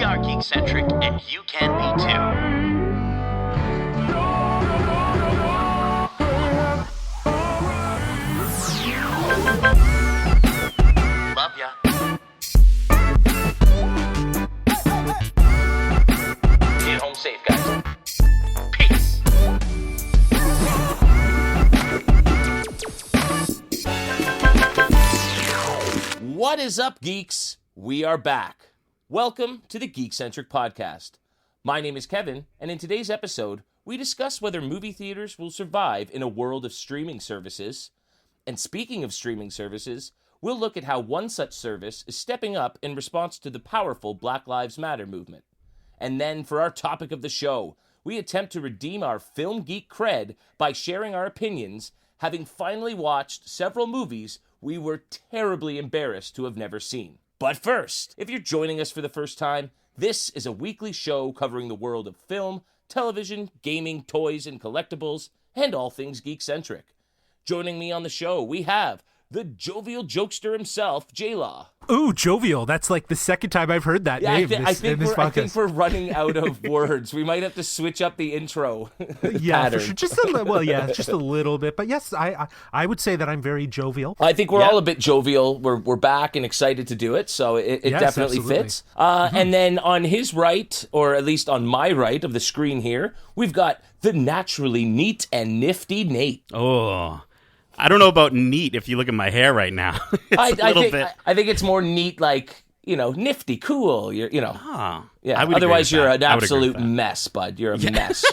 We are Geekcentric, and you can be too. Love ya. Get home safe, guys. Peace. What is up, geeks? We are back. Welcome to the Geekcentric podcast. My name is Kevin, and in today's episode, we discuss whether movie theaters will survive in a world of streaming services. And speaking of streaming services, we'll look at how one such service is stepping up in response to the powerful Black Lives Matter movement. And then, for our topic of the show, we attempt to redeem our film geek cred by sharing our opinions, having finally watched several movies we were terribly embarrassed to have never seen. But first, if you're joining us for the first time, this is a weekly show covering the world of film, television, gaming, toys, and collectibles, and all things geek-centric. Joining me on the show, we have the jovial jokester himself, J-Law. Ooh, jovial. That's like the second time I've heard that name I in this podcast. I think we're running out of words. We might have to switch up the intro Yeah, pattern. for sure. Just a little bit. But yes, I would say that I'm very jovial. I think we're all a bit jovial. We're back and excited to do it, so it Yes, definitely absolutely. fits. And then on his right, or at least on my right of the screen here, we've got the naturally neat and nifty Nate. Oh, I don't know about neat if you look at my hair right now. I think it's more neat, like, nifty, cool. Yeah. I would Otherwise, agree with you're that. an I would agree absolute with that. mess, bud. You're a mess.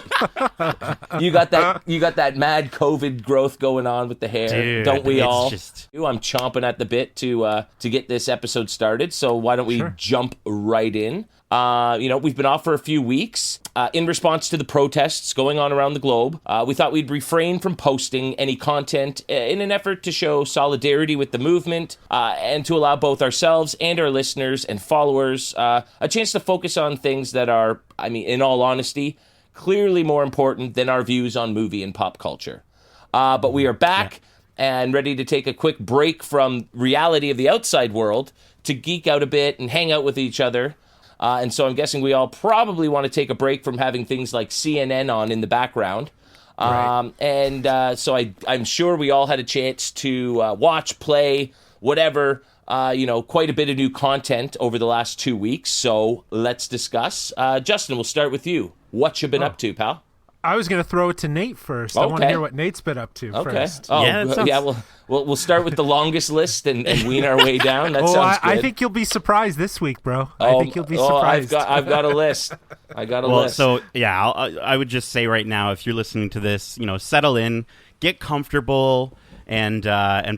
You got that mad COVID growth going on with the hair, Dude, don't we it's all? just- I'm chomping at the bit to get this episode started. So why don't we jump right in? We've been off for a few weeks in response to the protests going on around the globe. We thought we'd refrain from posting any content in an effort to show solidarity with the movement and to allow both ourselves and our listeners and followers a chance to focus on things that are, in all honesty, clearly more important than our views on movie and pop culture. But we are back and ready to take a quick break from reality of the outside world to geek out a bit and hang out with each other. And so I'm guessing we all probably want to take a break from having things like CNN on in the background. Right. So I'm sure we all had a chance to watch, play, whatever, quite a bit of new content over the last 2 weeks. So let's discuss. Justin, we'll start with you. What you been up to, pal? I was going to throw it to Nate first. I want to Okay. hear what Nate's been up to first. Oh, Yeah, that sounds- We'll start with the longest list and wean our way down. That sounds good. I think you'll be surprised this week, bro. I think you'll be surprised. I've got a list. List. So yeah, I would just say right now, if you're listening to this, settle in, get comfortable, and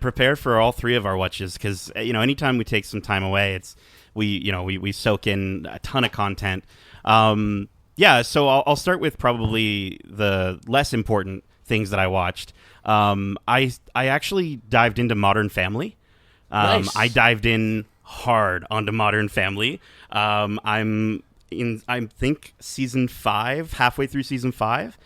prepare for all three of our watches, because anytime we take some time away, we soak in a ton of content. So I'll start with probably the less important things that I watched. I actually dived into Modern Family. Nice. I dived in hard onto Modern Family. I'm in, I think, season 5, halfway through season 5,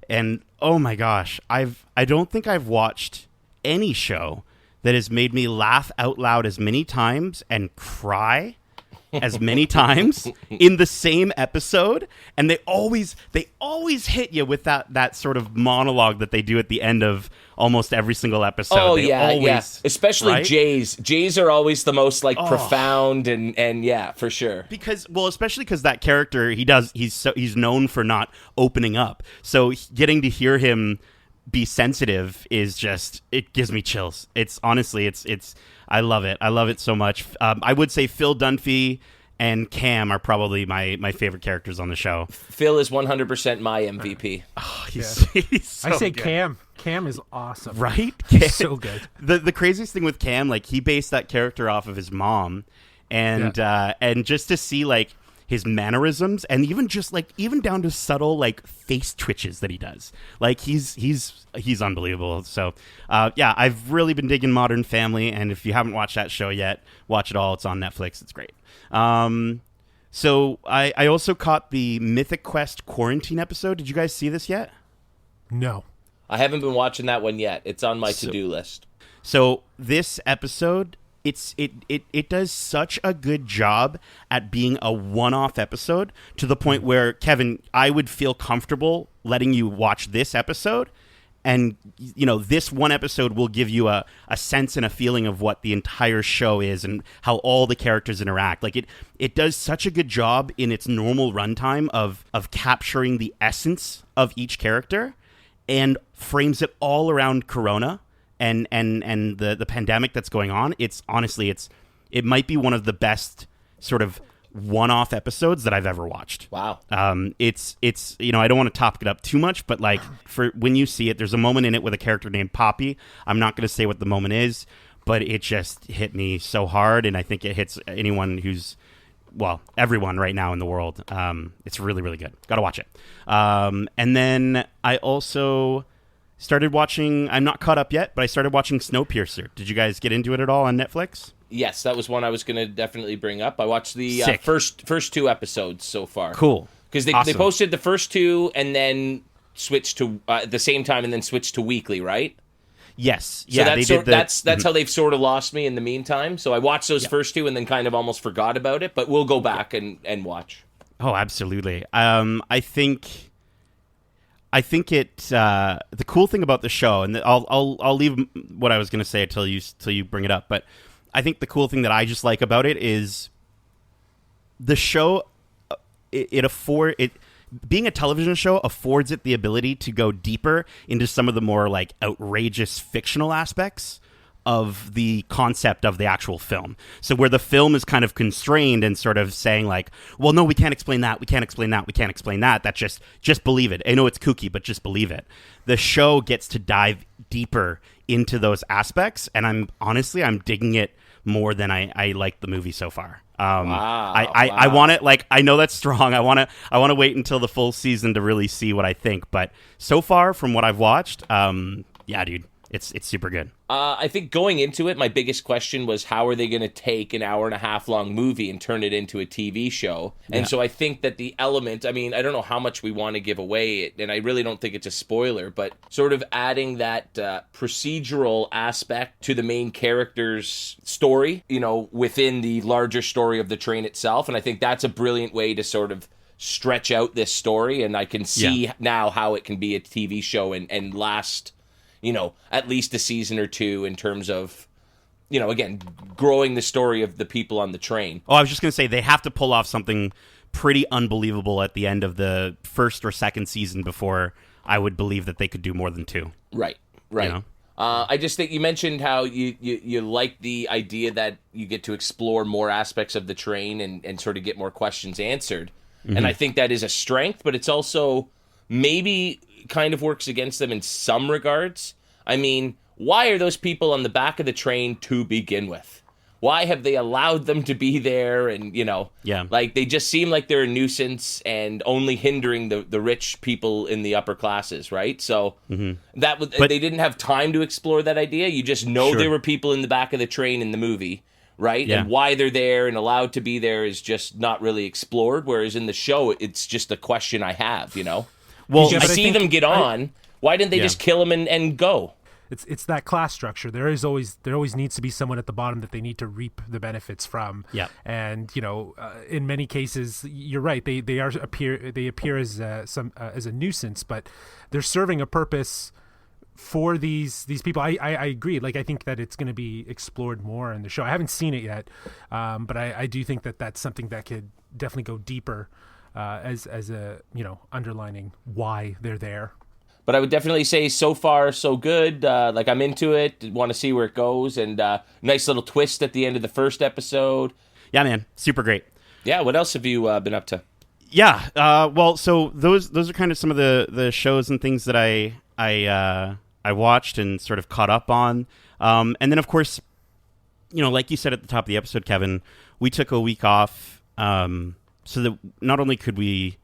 and oh my gosh, I don't think I've watched any show that has made me laugh out loud as many times and cry as many times in the same episode. And they always hit you with that sort of monologue that they do at the end of almost every single episode. Oh, They yeah. always, Especially right? Jay's. Jay's are always the most profound and yeah, for sure. Especially because that character, he's known for not opening up. So getting to hear him be sensitive is just, it gives me chills. It's honestly, I love it. I love it so much. I would say Phil Dunphy and Cam are probably my favorite characters on the show. Phil is 100% my MVP. Oh, he's so I say good. Cam. Cam is awesome. Right? He's so good. The craziest thing with Cam, he based that character off of his mom, and just to see his mannerisms, and even down to subtle face twitches that he does, he's unbelievable. So I've really been digging Modern Family, and if you haven't watched that show yet, watch it all. It's on Netflix. It's great. So I also caught the Mythic Quest quarantine episode. Did you guys see this yet? No. I haven't been watching that one yet. It's on my to-do list. So this episode it does such a good job at being a one-off episode, to the point where, Kevin, I would feel comfortable letting you watch this episode, and this one episode will give you a sense and a feeling of what the entire show is and how all the characters interact. Like it does such a good job in its normal runtime of capturing the essence of each character, and frames it all around Corona and the pandemic that's going on. It might be one of the best sort of one-off episodes that I've ever watched. Wow. It's I don't want to top it up too much, but like, for when you see it, there's a moment in it with a character named Poppy. I'm not going to say what the moment is, but it just hit me so hard, and I think it hits anyone everyone right now in the world. It's really, really good. Got to watch it. And then I also started watching, I'm not caught up yet, but I started watching Snowpiercer. Did you guys get into it at all on Netflix? Yes, that was one I was going to definitely bring up. I watched the Sick. first two episodes so far. Cool. Because Awesome. they posted the first two and then switched to at the same time, and then switched to weekly, right? Yes. So Yeah, that's how they've sort of lost me in the meantime. So I watched those first two and then kind of almost forgot about it, but we'll go back and watch. Oh, absolutely. I think it. The cool thing about the show, and I'll leave what I was going to say till you bring it up. But I think the cool thing that I just like about it is the show. Being a television show affords it the ability to go deeper into some of the more like outrageous fictional aspects of the concept of the actual film. So where the film is kind of constrained and sort of saying like, well, no, we can't explain that. We can't explain that. We can't explain that. That's just believe it. I know it's kooky, but just believe it. The show gets to dive deeper into those aspects. And I'm digging it more than I like the movie so far. I want it, like, I know that's strong. I want to wait until the full season to really see what I think. But so far from what I've watched, yeah, dude, it's super good. I think going into it, my biggest question was how are they going to take an hour and a half long movie and turn it into a TV show? And so I think that the element, I mean, I don't know how much we want to give away, and I really don't think it's a spoiler, but sort of adding that procedural aspect to the main character's story, within the larger story of the train itself. And I think that's a brilliant way to sort of stretch out this story, and I can see now how it can be a TV show and last, at least a season or two in terms of, again, growing the story of the people on the train. Oh, I was just going to say, they have to pull off something pretty unbelievable at the end of the first or second season before I would believe that they could do more than two. Right. I just think you mentioned how you like the idea that you get to explore more aspects of the train and sort of get more questions answered. Mm-hmm. And I think that is a strength, but it's also maybe kind of works against them in some regards. I mean, why are those people on the back of the train to begin with? Why have they allowed them to be there? And, like, they just seem like they're a nuisance and only hindering the rich people in the upper classes, right? So they didn't have time to explore that idea. You just know there were people in the back of the train in the movie, right? Yeah. And why they're there and allowed to be there is just not really explored, whereas in the show, it's just a question I have, Well, I see them get on. Why didn't they just kill him and go? It's that class structure. There always needs to be someone at the bottom that they need to reap the benefits from. Yeah. And in many cases, you're right. They appear as as a nuisance, but they're serving a purpose for these people. I agree. Like, I think that it's going to be explored more in the show. I haven't seen it yet, but I do think that that's something that could definitely go deeper. As a underlining why they're there. But I would definitely say so far so good. Like, I'm into it, want to see where it goes, and nice little twist at the end of the first episode. Yeah, man, super great. Yeah, what else have you been up to? Yeah, well, so those are kind of some of the shows and things that I watched and sort of caught up on, and then of course, like you said at the top of the episode, Kevin, we took a week off. So that not only could we,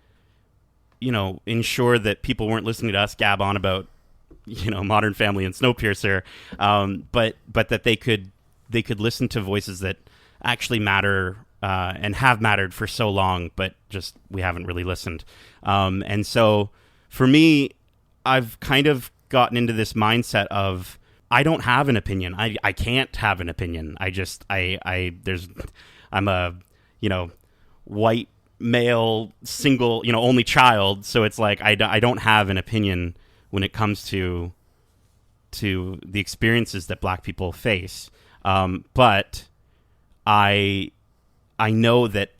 ensure that people weren't listening to us gab on about, Modern Family and Snowpiercer, but that they could listen to voices that actually matter and have mattered for so long, but just we haven't really listened. And so for me, I've kind of gotten into this mindset of I don't have an opinion. I can't have an opinion. I'm a, white male single, only child. So it's like, I don't have an opinion when it comes to the experiences that Black people face. But I know that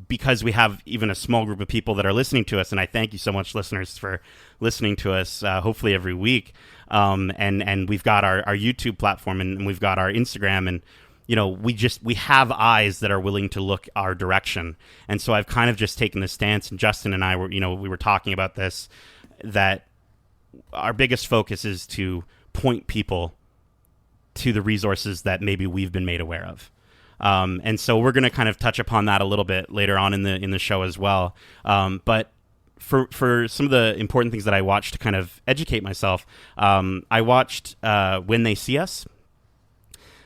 because we have even a small group of people that are listening to us, and I thank you so much, listeners, for listening to us, hopefully every week. And we've got our YouTube platform, and we've got our Instagram, and we have eyes that are willing to look our direction. And so I've kind of just taken the stance, and Justin and I we were talking about this, that our biggest focus is to point people to the resources that maybe we've been made aware of. And so we're going to kind of touch upon that a little bit later on in the show as well. But for some of the important things that I watched to kind of educate myself, I watched When They See Us.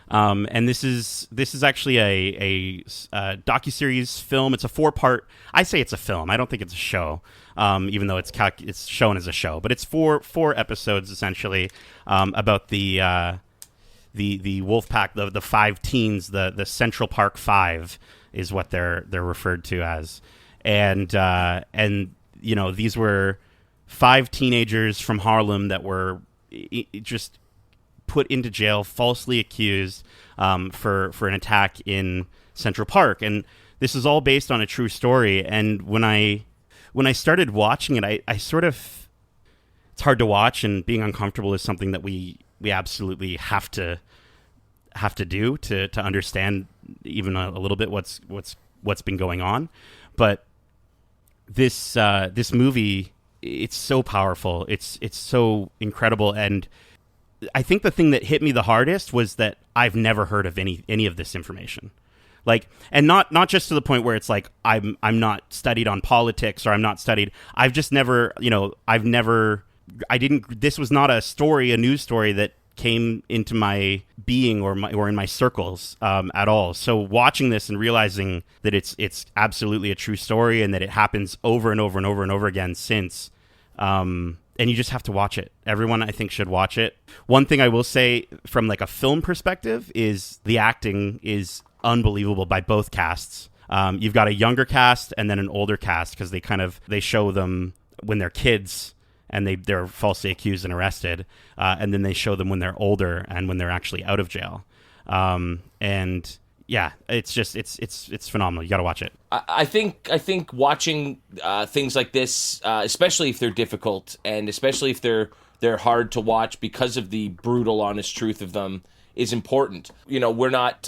And this is actually a docuseries film. It's a 4-part. I say it's a film. I don't think it's a show, even though it's shown as a show. But it's four episodes essentially about the wolf pack, the 5 teens, the Central Park 5 is what they're referred to as, and these were 5 teenagers from Harlem that were just put into jail, falsely accused for an attack in Central Park, and this is all based on a true story. And when I started watching it, I sort of, it's hard to watch, and being uncomfortable is something that we absolutely have to do to understand even a little bit what's been going on. But this movie, it's so powerful. It's so incredible. And I think the thing that hit me the hardest was that I've never heard of any of this information. Like, and not just to the point where it's like I'm not studied on politics, or I'm not studied. I've just never, this was not a news story that came into my being or in my circles at all. So watching this and realizing that it's absolutely a true story, and that it happens over and over and over and over again since, and you just have to watch it. Everyone, I think, should watch it. One thing I will say from like a film perspective is the acting is unbelievable by both casts. You've got a younger cast and then an older cast, because they show them when they're kids and they're falsely accused and arrested, and then they show them when they're older and when they're actually out of jail. And yeah, it's phenomenal. You got to watch it. I think watching things like this, especially if they're difficult, and especially if they're hard to watch because of the brutal, honest truth of them, is important. We're not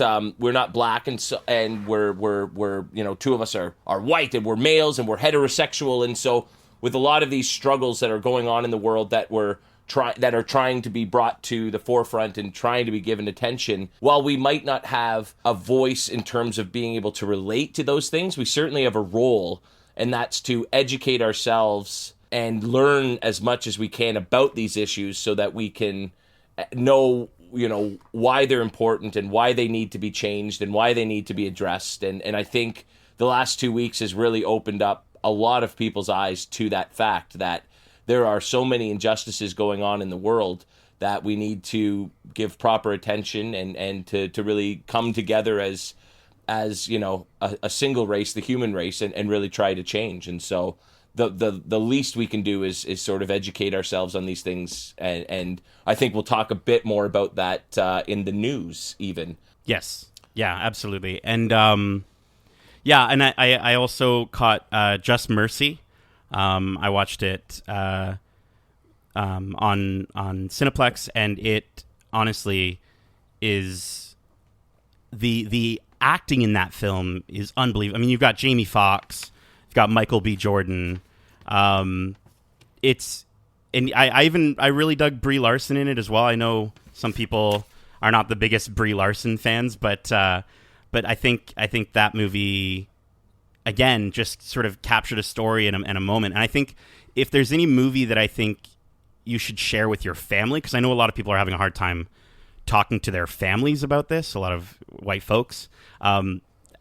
black, and we're 2 of us are white, and we're males, and we're heterosexual, and so with a lot of these struggles that are going on in the world that are trying to be brought to the forefront and trying to be given attention, while we might not have a voice in terms of being able to relate to those things, we certainly have a role, and that's to educate ourselves and learn as much as we can about these issues, so that we can know why they're important, and why they need to be changed, and why they need to be addressed. And I think the last 2 weeks has really opened up a lot of people's eyes to that fact that there are so many injustices going on in the world that we need to give proper attention, and to really come together as a single race, the human race, and really try to change. And so the least we can do is sort of educate ourselves on these things, and I think we'll talk a bit more about that in the news even. Yes. Yeah, absolutely. And yeah, and I also caught Just Mercy. I watched it on Cineplex, and it honestly is the acting in that film is unbelievable. I mean, you've got Jamie Foxx, you've got Michael B. Jordan. I really dug Brie Larson in it as well. I know some people are not the biggest Brie Larson fans, but I think that movie, again, just sort of captured a story in a moment. And I think if there's any movie that I think you should share with your family, because I know a lot of people are having a hard time talking to their families about this, a lot of white folks,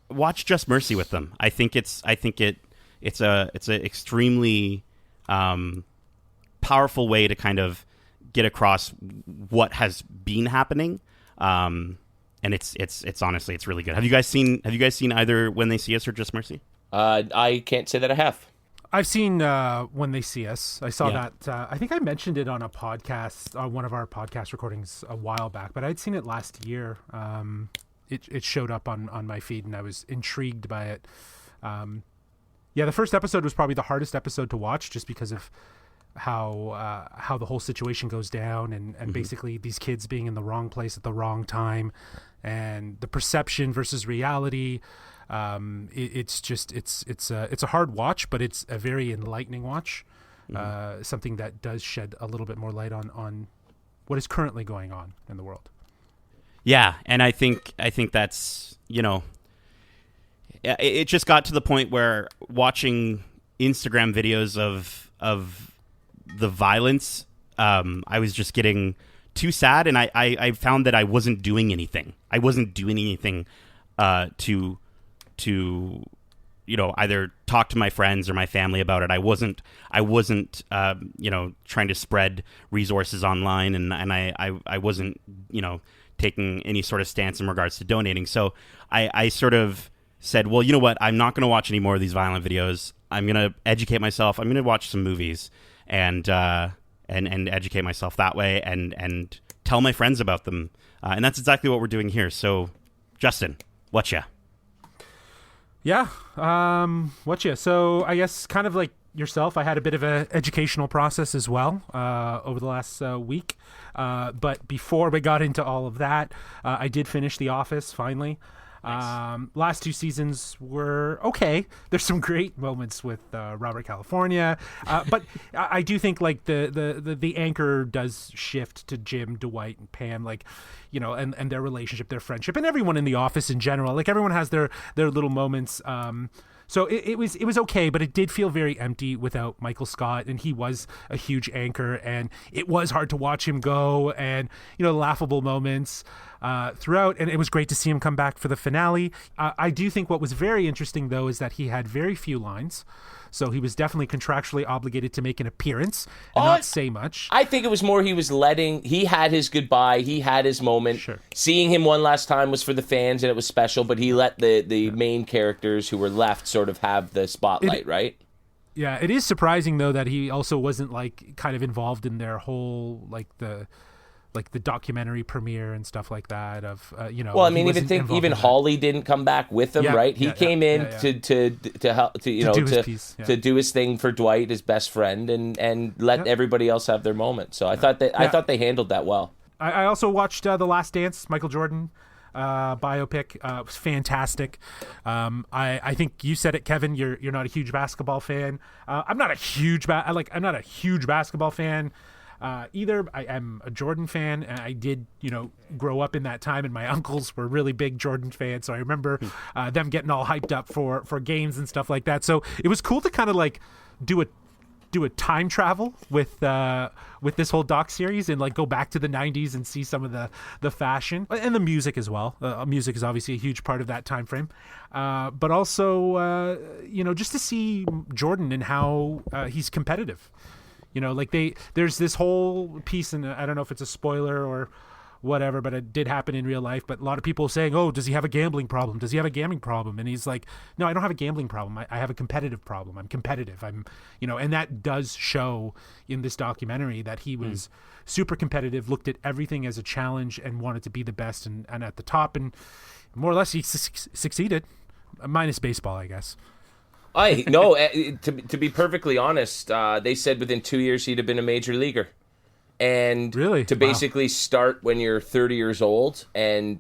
watch Just Mercy with them. I think it's a extremely powerful way to kind of get across what has been happening. And it's honestly, it's really good. Have you guys seen either When They See Us or Just Mercy? I can't say that I have. I've seen When They See Us. I saw that. I think I mentioned it on a podcast, on one of our podcast recordings a while back, but I'd seen it last year. It showed up on my feed, and I was intrigued by it. The first episode was probably the hardest episode to watch, just because of how the whole situation goes down, and basically these kids being in the wrong place at the wrong time, and the perception versus reality. It's a hard watch, but it's a very enlightening watch. Something that does shed a little bit more light on what is currently going on in the world. Yeah, and I think that's, it just got to the point where watching Instagram videos of the violence, I was just getting too sad, and I found that I wasn't doing anything. I wasn't doing anything to either talk to my friends or my family about it. I wasn't trying to spread resources online, and I wasn't taking any sort of stance in regards to donating. So I sort of said, well, you know what? I'm not going to watch any more of these violent videos. I'm going to educate myself. I'm going to watch some movies and educate myself that way, and tell my friends about them. And that's exactly what we're doing here. So, Justin, whatcha? Yeah, whatcha? So I guess kind of like yourself, I had a bit of an educational process as well over the last week. But before we got into all of that, I did finish The Office finally. Nice. Last two seasons were okay. There's some great moments with Robert California, but I do think like the anchor does shift to Jim, Dwight, and Pam, like, and their relationship, their friendship, and everyone in the office in general. Like everyone has their little moments. So it was okay, but it did feel very empty without Michael Scott, and he was a huge anchor, and it was hard to watch him go, and laughable moments throughout, and it was great to see him come back for the finale. I do think what was very interesting, though, is that he had very few lines. So he was definitely contractually obligated to make an appearance and not say much. I think it was more he had his goodbye, he had his moment. Sure. Seeing him one last time was for the fans, and it was special, but he let the main characters who were left sort of have the spotlight, right? Yeah, it is surprising, though, that he also wasn't like kind of involved in their whole the documentary premiere and stuff like that of Well, I mean, even Hawley didn't come back with him, right? He came in to help to do his thing for Dwight, his best friend, and let everybody else have their moment. So I thought they handled that well. I also watched The Last Dance, Michael Jordan biopic. It was fantastic. I think you said it, Kevin. You're not a huge basketball fan. I'm not a huge basketball fan. Either. I am a Jordan fan, and I did, grow up in that time, and my uncles were really big Jordan fans, so I remember them getting all hyped up for games and stuff like that. So it was cool to kind of like do a time travel with this whole doc series and like go back to the 90s and see some of the fashion and the music as well. Music is obviously a huge part of that time frame, but also just to see Jordan and how he's competitive. There's this whole piece, and I don't know if it's a spoiler or whatever, but it did happen in real life. But a lot of people saying, "Oh, does he have a gambling problem? Does he have a gambling problem?" And he's like, "No, I don't have a gambling problem. I have a competitive problem. I'm competitive. And that does show in this documentary that he was super competitive, looked at everything as a challenge, and wanted to be the best and at the top. And more or less, he succeeded, minus baseball, I guess." To be perfectly honest, they said within 2 years he'd have been a major leaguer, and really to basically start when you're 30 years old, and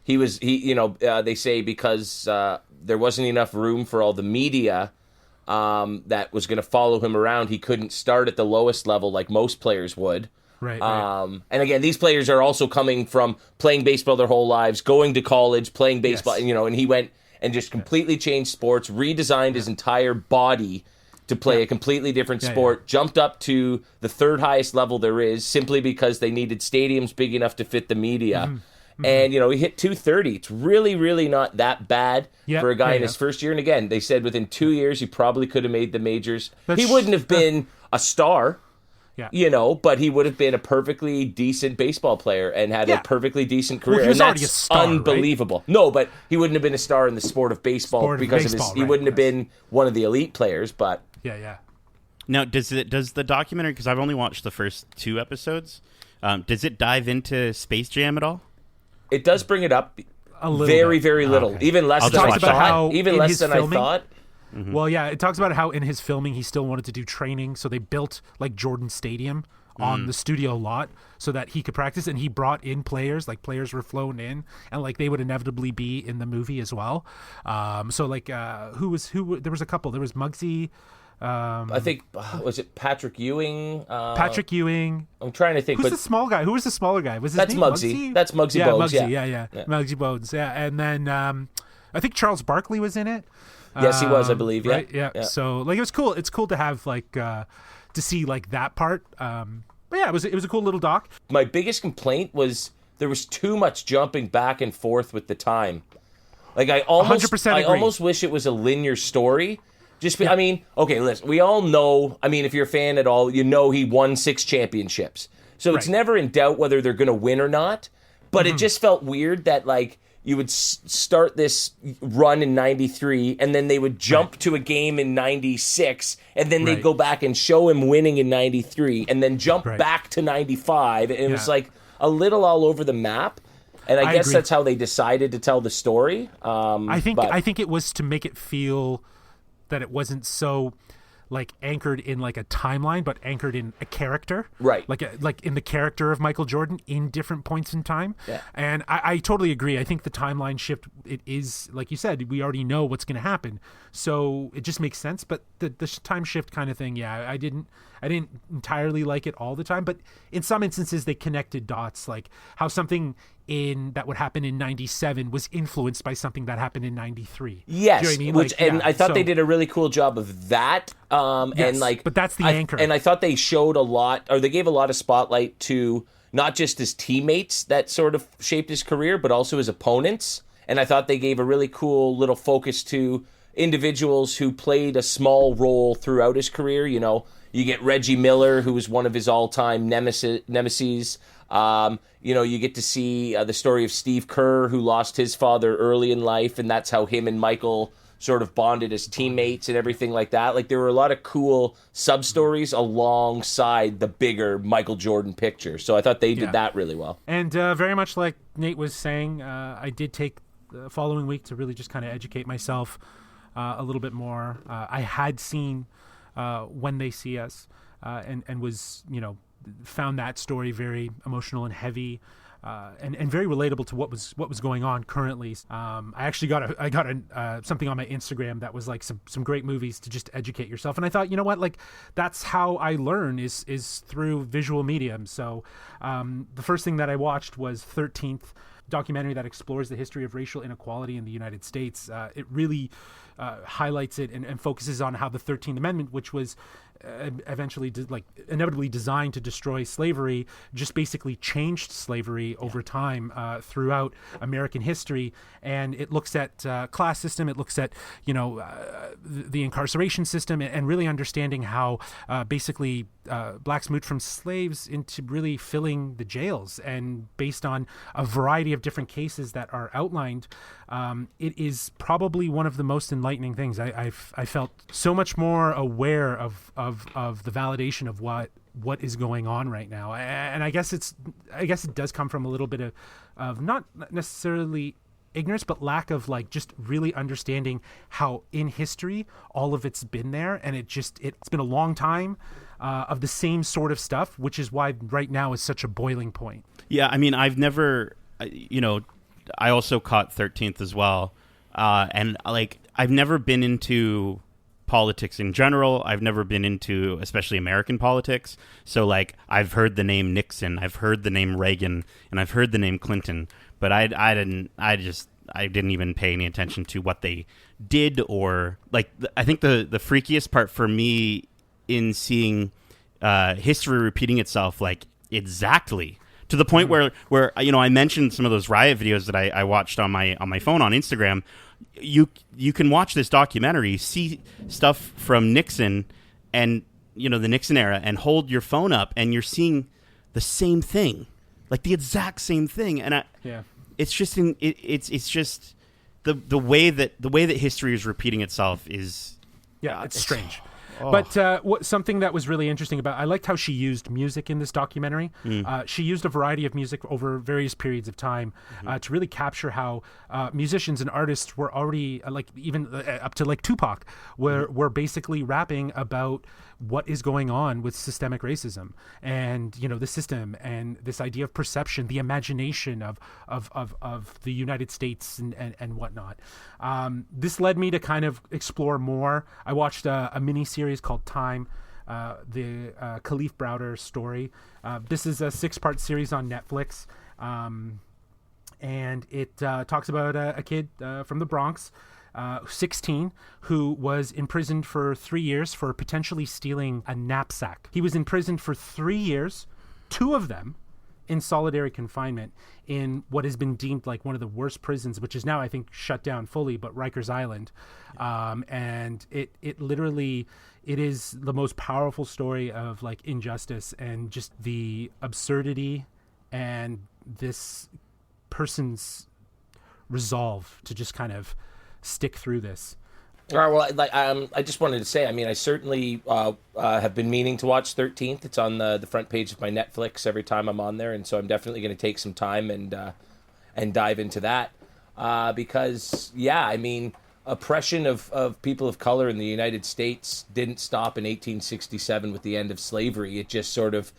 they say because there wasn't enough room for all the media that was going to follow him around, he couldn't start at the lowest level like most players would. Right. And again, these players are also coming from playing baseball their whole lives, going to college, playing baseball, and he went and just completely changed sports, redesigned his entire body to play a completely different sport, jumped up to the third highest level there is simply because they needed stadiums big enough to fit the media. Mm-hmm. And, he hit 230. It's really, really not that bad for a guy in his first year. And again, they said within 2 years he probably could have made the majors. He wouldn't have been a star, Yeah. But he would have been a perfectly decent baseball player and had a perfectly decent career. Well, he was and already that's a star, unbelievable. Right? No, but he wouldn't have been a star in the sport of baseball he wouldn't have been one of the elite players, but yeah. Now, does the documentary, because I've only watched the first 2 episodes, does it dive into Space Jam at all? It does bring it up a little very, bit. very little. Okay. Even less than I thought. Even less than I thought. Mm-hmm. Well, yeah, it talks about how in his filming he still wanted to do training, so they built like Jordan Stadium on the studio lot so that he could practice, and he brought in players, like players were flown in, and like they would inevitably be in the movie as well. So like who there was a couple. There was Muggsy. I think was it Patrick Ewing? Patrick Ewing. I'm trying to think. Who's the small guy? Who was the smaller guy? Was his that's name Muggsy? That's Muggsy Bogues. Yeah. Muggsy Bogues. Yeah, and then I think Charles Barkley was in it. Yes, he was, I believe. Yeah. Right? Yeah. So like it was cool. It's cool to have like to see like that part. But yeah, it was a cool little doc. My biggest complaint was there was too much jumping back and forth with the time. Like I almost wish it was a linear story. I mean, okay, listen, we all know, I mean, if you're a fan at all, he won 6 championships. So it's never in doubt whether they're going to win or not. But it just felt weird that, like, you would start this run in 93, and then they would jump to a game in 96, and then they'd go back and show him winning in 93, and then jump back to 95. And it was, like, a little all over the map. And I guess agree. that's how they decided to tell the story. I think it was to make it feel that it wasn't so like anchored in like a timeline, but anchored in a character, right? Like in the character of Michael Jordan in different points in time. Yeah. And I totally agree. I think the timeline shift, it is like you said, we already know what's going to happen, so it just makes sense. But the time shift kind of thing, I didn't entirely like it all the time, but in some instances they connected dots, like how something that would happen in 97 was influenced by something that happened in 93. Yes, you know what I mean? which I thought they did a really cool job of that. Yes, but that's the anchor. And I thought they showed they gave a lot of spotlight to not just his teammates that sort of shaped his career, but also his opponents. And I thought they gave a really cool little focus to individuals who played a small role throughout his career. You get Reggie Miller, who was one of his all-time nemesis. You get to see the story of Steve Kerr, who lost his father early in life, and that's how him and Michael sort of bonded as teammates and everything like that. Like, there were a lot of cool sub-stories alongside the bigger Michael Jordan picture. So I thought they did that really well. And very much like Nate was saying, I did take the following week to really just kind of educate myself a little bit more. I had seen When They See Us and was, found that story very emotional and heavy, and very relatable to what was going on currently. I actually got something on my Instagram that was like some great movies to just educate yourself, and I thought, you know what, like that's how I learn is through visual medium. So the first thing that I watched was 13th, documentary that explores the history of racial inequality in the United States. It really highlights it and focuses on how the 13th Amendment, which was eventually inevitably designed to destroy slavery, just basically changed slavery over time throughout American history. And it looks at class system, it looks at the incarceration system, and really understanding how basically blacks moved from slaves into really filling the jails. And based on a variety of different cases that are outlined, it is probably one of the most enlightening things. I felt so much more aware of the validation of what is going on right now. And I guess it does come from a little bit of not necessarily ignorance, but lack of like just really understanding how in history all of it's been there, and it's been a long time of the same sort of stuff, which is why right now is such a boiling point. Yeah, I mean, I've never, I also caught 13th as well, and like I've never been into politics in general. I've never been into especially American politics. So like I've heard the name Nixon, I've heard the name Reagan, and I've heard the name Clinton, but I didn't even pay any attention to what they did, or like I think the freakiest part for me in seeing history repeating itself like exactly to the point where I mentioned some of those riot videos that I watched on my phone on Instagram. You can watch this documentary, see stuff from Nixon, and the Nixon era and hold your phone up and you're seeing the same thing, like the exact same thing. And it's just it's just the way that history is repeating itself is it's strange. But something that was really interesting I liked how she used music in this documentary. She used a variety of music over various periods of time to really capture how musicians and artists were already, even up to Tupac, were basically rapping about what is going on with systemic racism and, the system and this idea of perception, the imagination of the United States and whatnot. This led me to kind of explore more. I watched a mini series called Time, the Khalif Browder story. This is a 6-part series on Netflix. And it talks about a kid from the Bronx, 16, who was imprisoned for 3 years for potentially stealing a knapsack. He was imprisoned for 3 years, 2 of them in solitary confinement in what has been deemed like one of the worst prisons, which is now, I think, shut down fully, but Rikers Island. And it literally, it is the most powerful story of injustice and just the absurdity and this person's resolve to just kind of stick through this. All right. Well, I just wanted to say, I certainly have been meaning to watch 13th. It's on the front page of my Netflix every time I'm on there, and so I'm definitely going to take some time and dive into that because, oppression of people of color in the United States didn't stop in 1867 with the end of slavery. It just sort of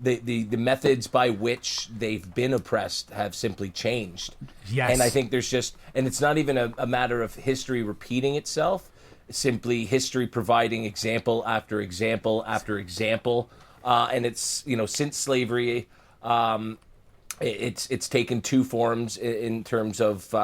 the methods by which they've been oppressed have simply changed. Yes. And I think there's just, and it's not even a matter of history repeating itself, simply history providing example after example after example. And it's, since slavery, it's taken 2 forms in terms of,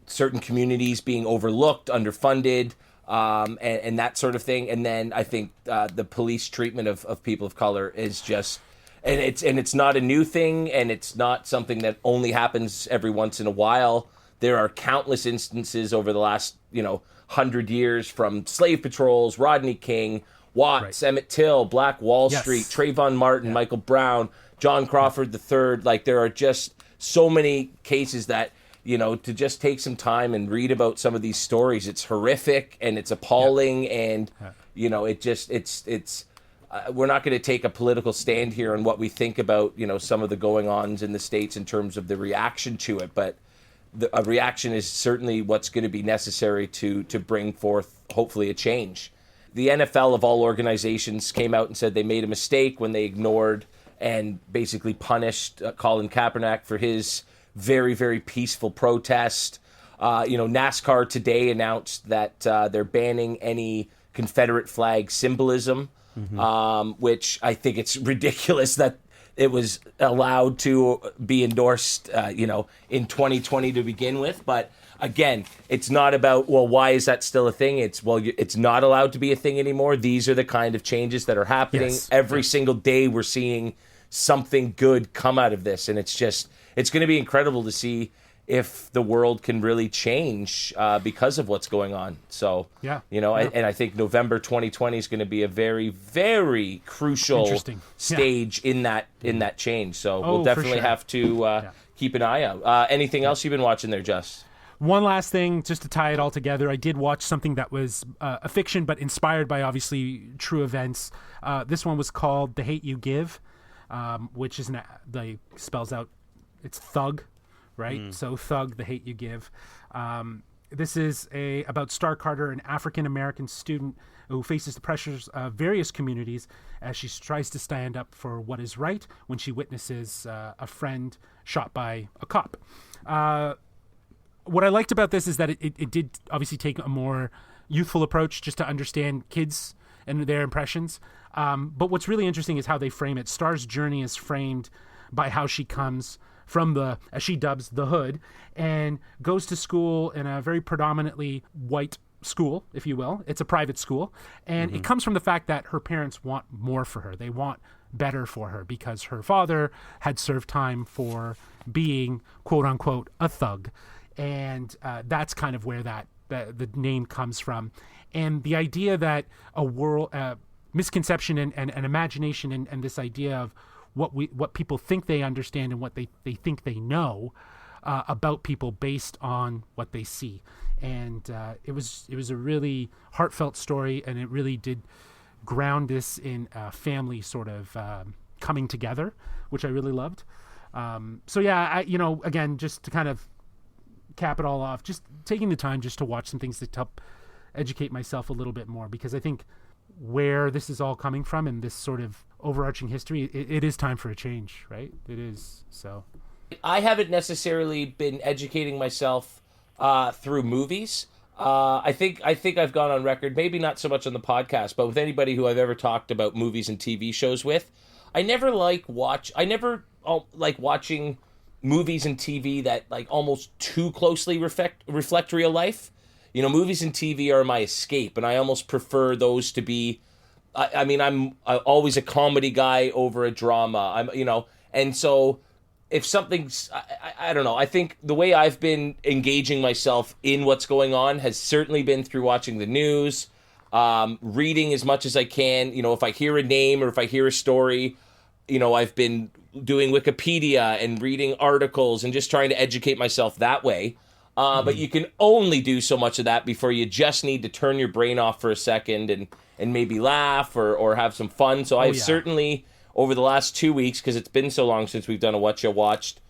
certain communities being overlooked, underfunded, and that sort of thing. And then I think the police treatment of people of color is just, and it's not a new thing, and it's not something that only happens every once in a while. There are countless instances over the last 100 years, from slave patrols, Rodney King, Watts, right. Emmett Till, Black Wall Street, Trayvon Martin, Michael Brown, John Crawford III. There are just so many cases that, to just take some time and read about some of these stories. It's horrific and it's appalling, and it's we're not going to take a political stand here on what we think about some of the going-ons in the States in terms of the reaction to it, but a reaction is certainly what's going to be necessary to bring forth hopefully a change. The NFL of all organizations came out and said they made a mistake when they ignored and basically punished Colin Kaepernick for his very, very peaceful protest. NASCAR today announced that they're banning any Confederate flag symbolism, which I think it's ridiculous that it was allowed to be endorsed, in 2020 to begin with. But again, it's not about, well, why is that still a thing? It's, well, it's not allowed to be a thing anymore. These are the kind of changes that are happening. Yes. Every single day we're seeing something good come out of this. And it's going to be incredible to see if the world can really change because of what's going on. So, and I think November 2020 is going to be a very, very crucial stage in that change. So we'll definitely have to keep an eye out. Anything else you've been watching there, Jess? One last thing, just to tie it all together, I did watch something that was a fiction, but inspired by obviously true events. This one was called The Hate You Give, which is spells out, it's thug. Right? So Thug, The Hate You Give. This is about Star Carter, an African-American student who faces the pressures of various communities as she tries to stand up for what is right when she witnesses a friend shot by a cop. What I liked about this is that it did obviously take a more youthful approach just to understand kids and their impressions. But what's really interesting is how they frame it. Star's journey is framed by how she comes from the, as she dubs, the hood, and goes to school in a very predominantly white school, if you will. It's a private school. And it comes from the fact that her parents want more for her. They want better for her because her father had served time for being, quote unquote, a thug. And that's kind of where that that the name comes from. And the idea that a world, misconception and imagination and this idea of what people think they understand and what they think they know about people based on what they see. And it was a really heartfelt story, and it really did ground this in a family sort of coming together, which I really loved. So yeah, again, just to kind of cap it all off, just taking the time just to watch some things to help educate myself a little bit more, because I think where this is all coming from and this sort of overarching history, it is time for a change, right? It is. So I haven't necessarily been educating myself through movies. I think I've gone on record, maybe not so much on the podcast, but with anybody who I've ever talked about movies and TV shows with, I never like watching movies and TV that like almost too closely reflect real life. Movies and TV are my escape, and I almost prefer those to be. I'm always a comedy guy over a drama. And so if something's, I don't know. I think the way I've been engaging myself in what's going on has certainly been through watching the news, reading as much as I can. If I hear a name or if I hear a story, I've been doing Wikipedia and reading articles and just trying to educate myself that way. But you can only do so much of that before you just need to turn your brain off for a second and maybe laugh or have some fun. So I've certainly, over the last 2 weeks, because it's been so long since we've done a What You Watched,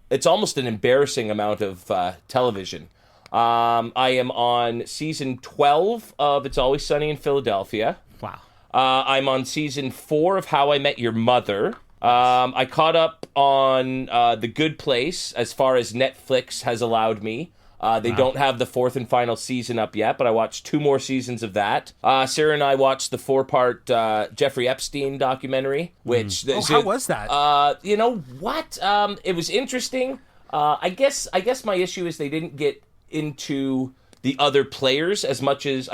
it's almost an embarrassing amount of television. I am on season 12 of It's Always Sunny in Philadelphia. Wow. I'm on season 4 of How I Met Your Mother. I caught up on The Good Place as far as Netflix has allowed me. They don't have the 4th and final season up yet, but I watched 2 more seasons of that. Sarah and I watched the 4-part Jeffrey Epstein documentary, which... how was that? You know what? It was interesting. I guess my issue is they didn't get into the other players as much as...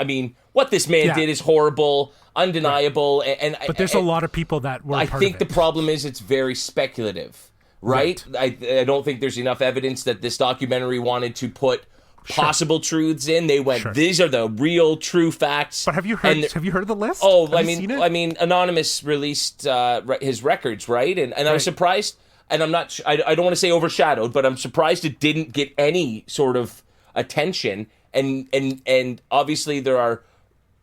what this man did is horrible, undeniable, but there's a lot of people that were I part think of it. The problem is it's very speculative. Right? I don't think there's enough evidence that this documentary wanted to put possible truths in. They went, these are the real true facts. But have you heard the list? Oh, have you seen it? Anonymous released his records, right? And I was surprised, and I'm not. I don't want to say overshadowed, but I'm surprised it didn't get any sort of attention. And obviously there are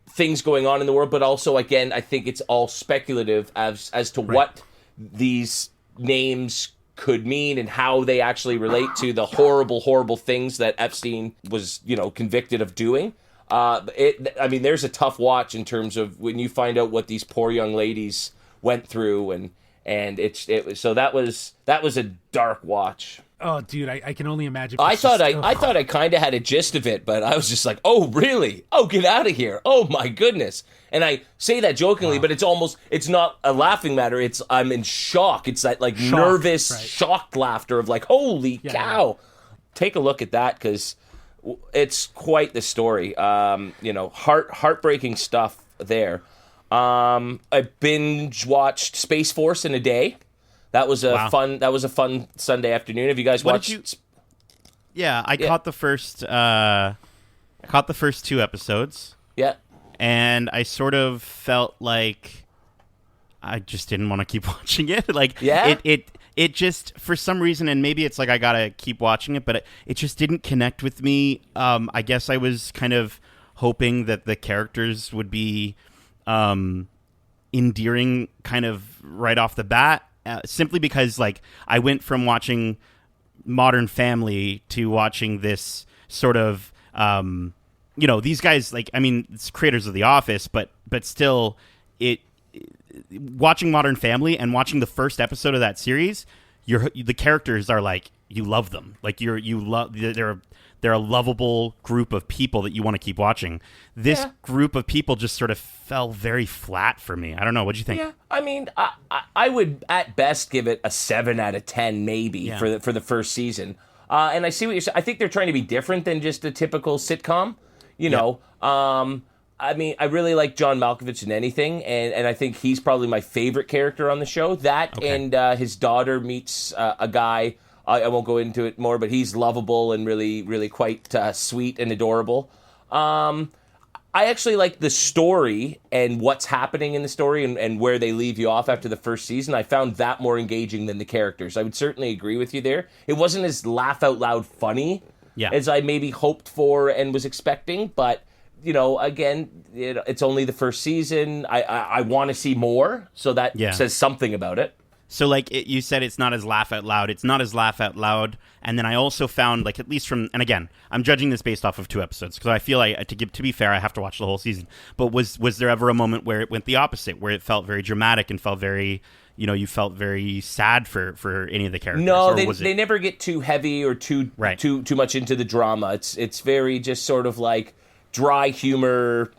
things going on in the world, but also again, I think it's all speculative as to what these names could mean and how they actually relate to the horrible, horrible things that Epstein was, convicted of doing. There's a tough watch in terms of when you find out what these poor young ladies went through, and so that was a dark watch. Oh, dude, I can only imagine. I thought I kind of had a gist of it, but I was just like, oh, really? Oh, get out of here. Oh, my goodness. And I say that jokingly, but it's not a laughing matter. I'm in shock. It's that nervous, shocked laughter of like, holy cow. Yeah. Take a look at that, because it's quite the story. Heartbreaking stuff there. I binge watched Space Force in a day. That was a fun Sunday afternoon. Have you guys watched? I caught the first 2 episodes. Yeah. And I sort of felt like I just didn't want to keep watching it. It just, for some reason, and maybe it's like I gotta keep watching it, but it just didn't connect with me. I guess I was kind of hoping that the characters would be endearing kind of right off the bat. Simply because, I went from watching Modern Family to watching this sort of, these guys, it's creators of The Office, but still, watching Modern Family and watching the first episode of that series, the characters are you love them, they're a lovable group of people that you want to keep watching. This group of people just sort of fell very flat for me. I don't know. What'd you think? Yeah, I would at best give it a 7 out of 10 maybe for the first season. And I see what you're saying. I think they're trying to be different than just a typical sitcom. I really like John Malkovich in anything, and I think he's probably my favorite character on the show. And his daughter meets a guy. I won't go into it more, but he's lovable and really, really quite sweet and adorable. I actually like the story and what's happening in the story and where they leave you off after the first season. I found that more engaging than the characters. I would certainly agree with you there. It wasn't as laugh-out-loud funny as I maybe hoped for and was expecting, but, again, it's only the first season. I want to see more, so that says something about it. So, you said it's not as laugh out loud. It's not as laugh out loud. And then I also found, at least from, and again, I'm judging this based off of 2 episodes because I feel to be fair, I have to watch the whole season. But was there ever a moment where it went the opposite, where it felt very dramatic and felt very, you felt very sad for any of the characters? No, they never get too heavy or too much into the drama. It's very just sort of like dry humor,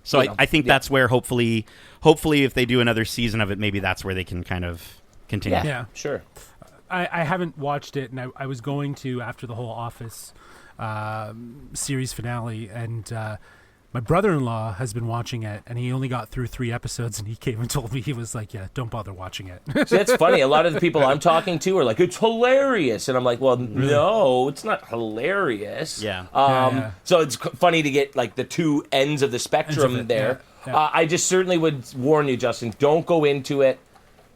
So I think that's where hopefully if they do another season of it, maybe that's where they can kind of continue. Yeah, sure. I haven't watched it, and I was going to after the whole Office series finale, and my brother-in-law has been watching it, and he only got through 3 episodes, and he came and told me, he was like, yeah, don't bother watching it. See, that's funny. A lot of the people I'm talking to are like, it's hilarious. And I'm like, well, no, it's not hilarious. Yeah. So it's funny to get the 2 ends of the spectrum there. Yeah. I just certainly would warn you, Justin, don't go into it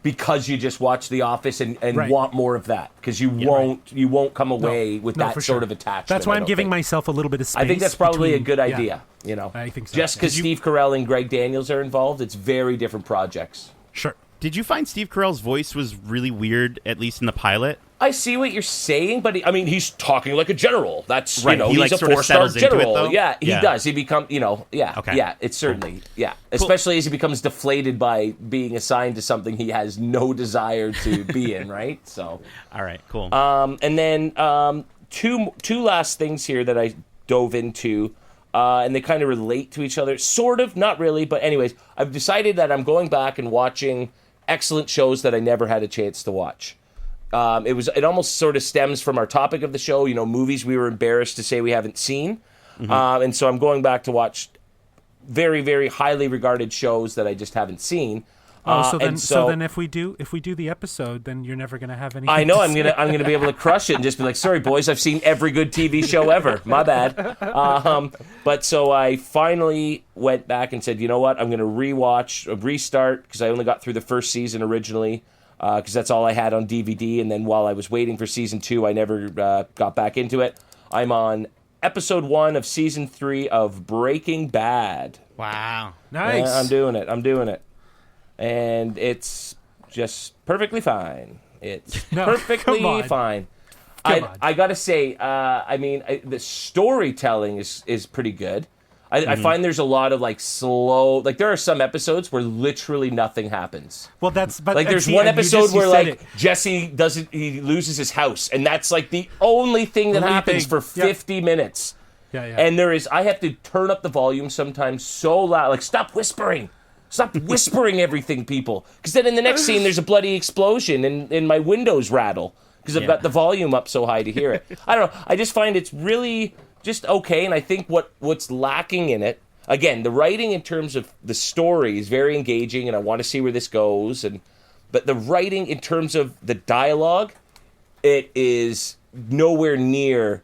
because you just watch The Office and want more of that, because you won't come away with that sort of attachment. That's why I'm giving myself a little bit of space. I think that's probably a good idea. I think so. Just because Steve Carell and Greg Daniels are involved, it's very different projects. Sure. Did you find Steve Carell's voice was really weird, at least in the pilot? I see what you're saying, but he's talking like a general. That's right. He's a 4-star general. He does. He becomes, Okay. Yeah, it's certainly, especially as he becomes deflated by being assigned to something he has no desire to be in, right? So, all right, cool. And then two last things here that I dove into, and they kind of relate to each other, sort of, not really, but anyways, I've decided that I'm going back and watching excellent shows that I never had a chance to watch. It almost sort of stems from our topic of the show, movies we were embarrassed to say we haven't seen. And so I'm going back to watch very, very highly regarded shows that I just haven't seen. So then if we do the episode, then you're never going to have anything. I know I'm gonna be able to crush it and just be like, sorry boys, I've seen every good TV show ever. My bad. But so I finally went back and said, you know what, I'm gonna restart, because I only got through the first season originally, because that's all I had on DVD. And then while I was waiting for season 2, I never got back into it. I'm on episode 1 of season 3 of Breaking Bad. Wow, nice. I'm doing it. And it's just perfectly fine. It's perfectly fine. I gotta say, the storytelling is pretty good. I find there's a lot of slow, there are some episodes where literally nothing happens. Well, there's one episode where Jesse he loses his house, and that's the only thing that happens for 50 minutes. Yeah. And I have to turn up the volume sometimes so loud, stop whispering. Stop whispering everything, people. Because then in the next scene, there's a bloody explosion and my windows rattle because I've got the volume up so high to hear it. I don't know. I just find it's really just okay. And I think what's lacking in it, again, the writing in terms of the story is very engaging, and I want to see where this goes. But the writing in terms of the dialogue, it is nowhere near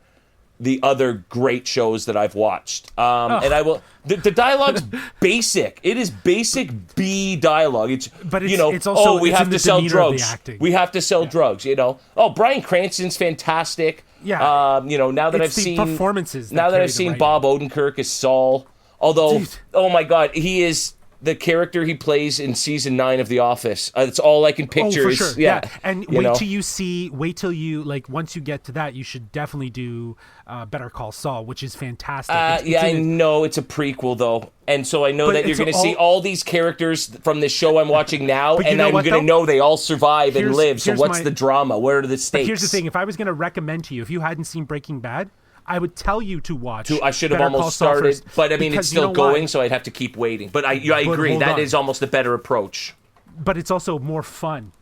the other great shows that I've watched. And I will... The dialogue's basic. It is basic B dialogue. It's also we have to sell drugs. We have to sell drugs. Bryan Cranston's fantastic. Yeah. Now that I've seen performances. Now that I've seen Bob Odenkirk as Saul, although oh my God, he is the character he plays in season 9 of The Office. It's all I can picture. Oh, for sure. Yeah. And wait till you once you get to that, you should definitely do Better Call Saul, which is fantastic. I know it's a prequel though. And so I know that you're going to see all these characters from this show I'm watching now, and I'm going to know they all survive and live. So what's the drama? What are the stakes? But here's the thing. If I was going to recommend to you, if you hadn't seen Breaking Bad, I would tell you to watch. I should have almost started, but it's still going, so I'd have to keep waiting. But I agree, that is almost a better approach. But it's also more fun.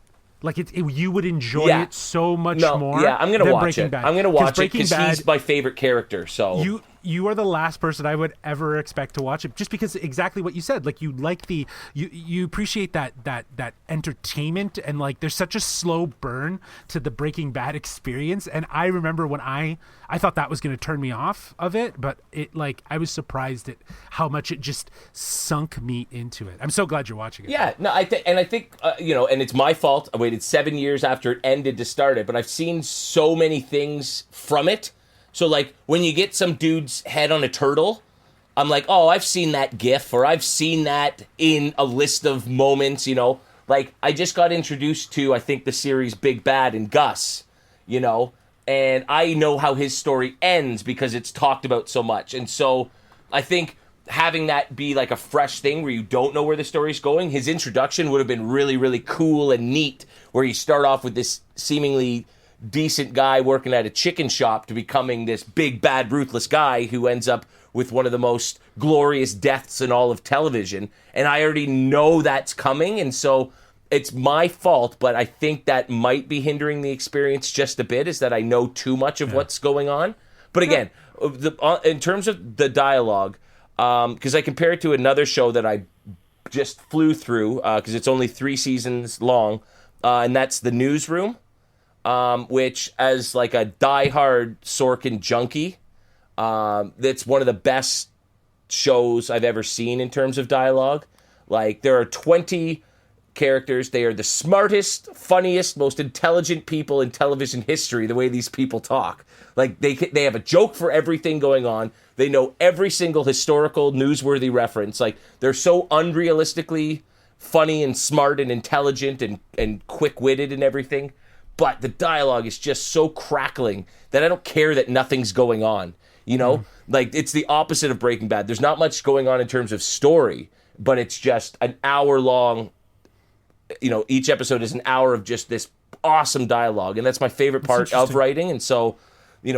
You would enjoy it so much more. Yeah, I'm going to watch Breaking it. Bad. I'm going to watch it because he's my favorite character. So you are the last person I would ever expect to watch it, just because exactly what you said. Like, you like you appreciate that entertainment, and like there's such a slow burn to the Breaking Bad experience. And I remember when I thought that was going to turn me off of it, but it, like, I was surprised at how much it just sunk me into it. I'm so glad you're watching it. Yeah, no, I think and it's my fault. I waited 7 years after it ended to start it, but I've seen so many things from it. So, like, when you get some dude's head on a turtle, I'm like, oh, I've seen that GIF, or I've seen that in a list of moments, Like, I just got introduced to, I think, the series Big Bad and Gus, and I know how his story ends because it's talked about so much. And so I think having that be like a fresh thing where you don't know where the story's going, his introduction would have been really, really cool and neat, where you start off with this seemingly decent guy working at a chicken shop to becoming this big, bad, ruthless guy who ends up with one of the most glorious deaths in all of television. And I already know that's coming, and so it's my fault, but I think that might be hindering the experience just a bit, is that I know too much of what's going on. But again, in terms of the dialogue, because I compare it to another show that I just flew through, because it's only 3 seasons long, and that's The Newsroom, which, as like a diehard Sorkin junkie, that's one of the best shows I've ever seen in terms of dialogue. Like, there are 20 characters. They are the smartest, funniest, most intelligent people in television history, the way these people talk. Like, they have a joke for everything going on. They know every single historical, newsworthy reference. Like, they're so unrealistically funny and smart and intelligent and quick-witted and everything. But the dialogue is just so crackling that I don't care that nothing's going on. Like, it's the opposite of Breaking Bad. There's not much going on in terms of story, but it's just an hour-long, each episode is an hour of just this awesome dialogue. And that's my favorite part of writing. And so,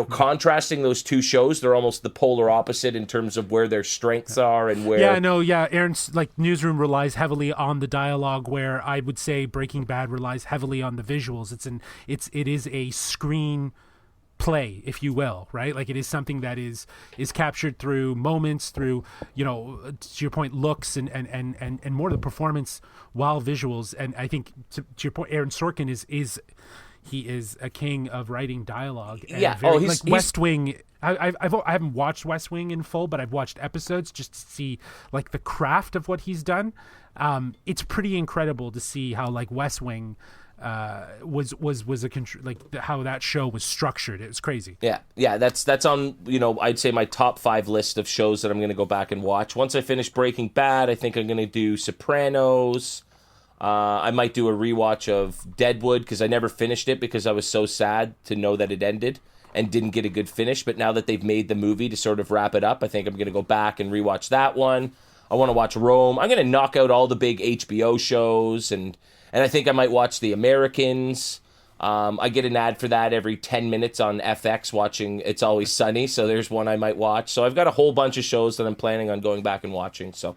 contrasting those two shows, they're almost the polar opposite in terms of where their strengths are and where... Aaron's, like, Newsroom relies heavily on the dialogue, where I would say Breaking Bad relies heavily on the visuals. It is a screen play, if you will, right? Like, it is something that is captured through moments, through, to your point, looks and more of the performance while visuals. And I think to your point, Aaron Sorkin is he is a king of writing dialogue. And he's West Wing. I haven't watched West Wing in full, but I've watched episodes just to see, like, the craft of what he's done. It's pretty incredible to see how, like, West Wing was how that show was structured. It was crazy. Yeah, that's on, I'd say my top 5 list of shows that I'm going to go back and watch. Once I finish Breaking Bad, I think I'm going to do Sopranos. I might do a rewatch of Deadwood, because I never finished it because I was so sad to know that it ended and didn't get a good finish. But now that they've made the movie to sort of wrap it up, I think I'm going to go back and rewatch that one. I want to watch Rome. I'm going to knock out all the big HBO shows, and I think I might watch The Americans. I get an ad for that every 10 minutes on FX watching It's Always Sunny, so there's one I might watch. So I've got a whole bunch of shows that I'm planning on going back and watching. So,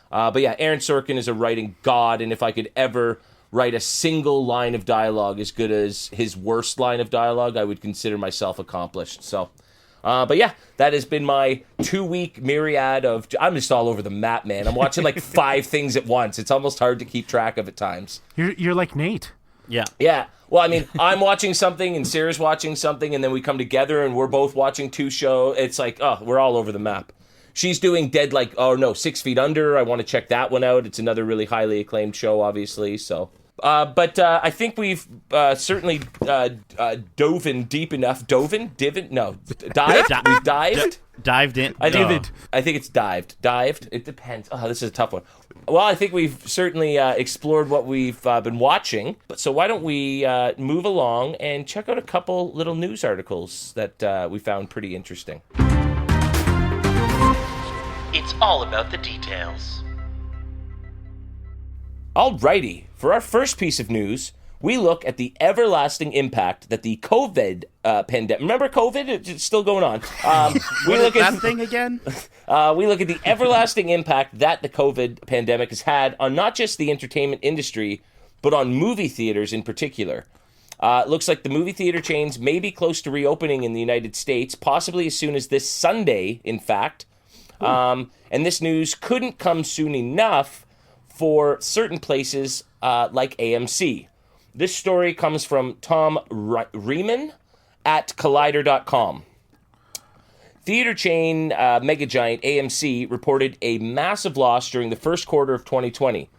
but yeah, Aaron Sorkin is a writing god, and if I could ever write a single line of dialogue as good as his worst line of dialogue, I would consider myself accomplished. So, but yeah, that has been my 2-week myriad of... I'm just all over the map, man. I'm watching like 5 things at once. It's almost hard to keep track of at times. You're like Nate. Yeah. Yeah. Well, I mean, I'm watching something and Sarah's watching something, and then we come together and we're both watching 2 shows. It's like, we're all over the map. She's doing 6 Feet Under. I want to check that one out. It's another really highly acclaimed show, obviously. So, but I think we've certainly dove in deep enough. Dived? We've dived? Dived in. I think it's dived. Dived? It depends. Oh, this is a tough one. Well, I think we've certainly explored what we've been watching. So why don't we move along and check out a couple little news articles that we found pretty interesting. It's all about the details. Alrighty, for our first piece of news, we look at the everlasting impact that the COVID pandemic... Remember COVID? It's still going on. We look at that thing again? We look at the everlasting impact that the COVID pandemic has had on not just the entertainment industry, but on movie theaters in particular. It looks like the movie theater chains may be close to reopening in the United States, possibly as soon as this Sunday, in fact. And this news couldn't come soon enough for certain places like AMC. This story comes from Tom Riemann at Collider.com. Theater chain mega giant AMC reported a massive loss during the first quarter of 2020.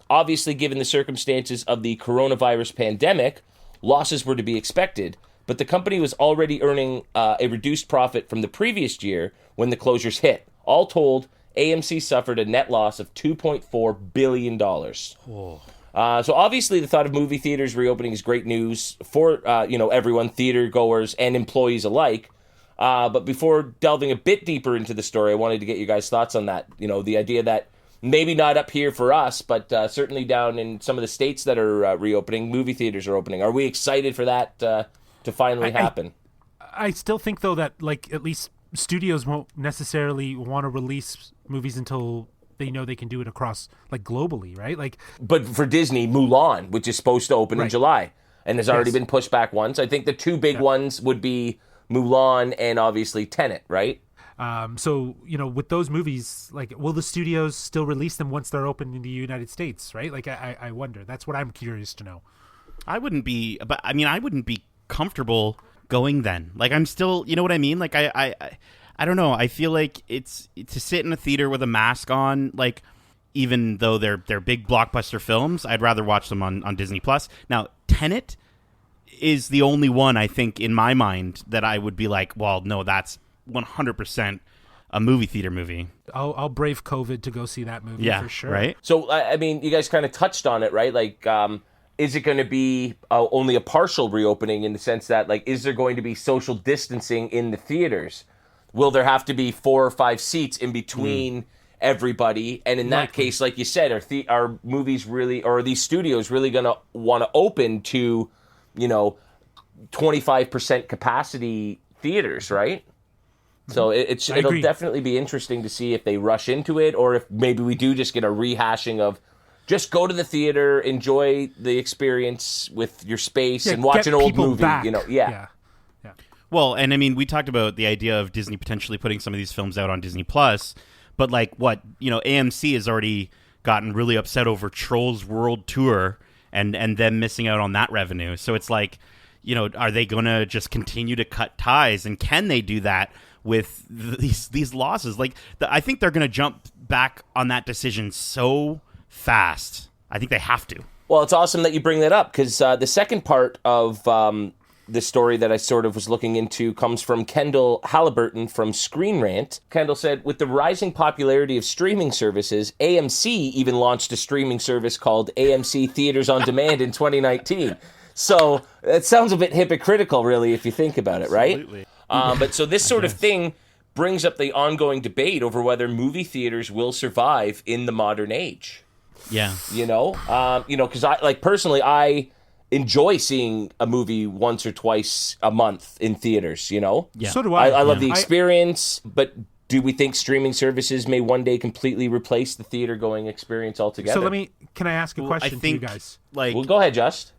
Obviously, given the circumstances of the coronavirus pandemic, losses were to be expected, but the company was already earning a reduced profit from the previous year when the closures hit. All told, AMC suffered a net loss of $2.4 billion. So obviously the thought of movie theaters reopening is great news for everyone, theater goers and employees alike. But before delving a bit deeper into the story, I wanted to get you guys' thoughts on that. You know, the idea that maybe not up here for us, but certainly down in some of the states that are reopening, movie theaters are opening. Are we excited for that to finally happen? I still think, though, that at least studios won't necessarily want to release movies until they know they can do it across globally, right? But for Disney, Mulan, which is supposed to open in July and has already been pushed back once. I think the two big ones would be Mulan and obviously Tenet, right? So, with those movies, will the studios still release them once they're open in the United States, right? I wonder. That's what I'm curious to know. I wouldn't be comfortable going then. I'm still, you know what I mean? I don't know. I feel like it's to sit in a theater with a mask on, even though they're big blockbuster films, I'd rather watch them on Disney Plus. Now, Tenet is the only one, I think, in my mind that I would be like, well, no, that's 100% a movie theater movie. I'll brave COVID to go see that movie for sure. Right? So, I mean, you guys kind of touched on it, right? Is it going to be only a partial reopening in the sense that, is there going to be social distancing in the theaters? Will there have to be 4 or 5 seats in between everybody? And in that case, like you said, are movies really, or are these studios really going to want to open to, 25% capacity theaters, right? So it'll definitely be interesting to see if they rush into it, or if maybe we do just get a rehashing of just go to the theater, enjoy the experience with your space, and watch an old movie. Back. Yeah. Well, and I mean, we talked about the idea of Disney potentially putting some of these films out on Disney Plus, but AMC has already gotten really upset over Trolls World Tour and them missing out on that revenue. So it's are they going to just continue to cut ties, and can they do that with these losses? I think they're going to jump back on that decision so fast. I think they have to. Well, it's awesome that you bring that up, because the second part of the story that I sort of was looking into comes from Kendall Halliburton from Screen Rant. Kendall said, with the rising popularity of streaming services, AMC even launched a streaming service called AMC Theaters on Demand in 2019. So it sounds a bit hypocritical, really, if you think about it, right? Absolutely. But so this sort of thing brings up the ongoing debate over whether movie theaters will survive in the modern age. Yeah. Because I enjoy seeing a movie once or twice a month in theaters, Yeah. So do I. I love the experience, but do we think streaming services may one day completely replace the theater-going experience altogether? So can I ask a question to you guys? Well, go ahead, Just.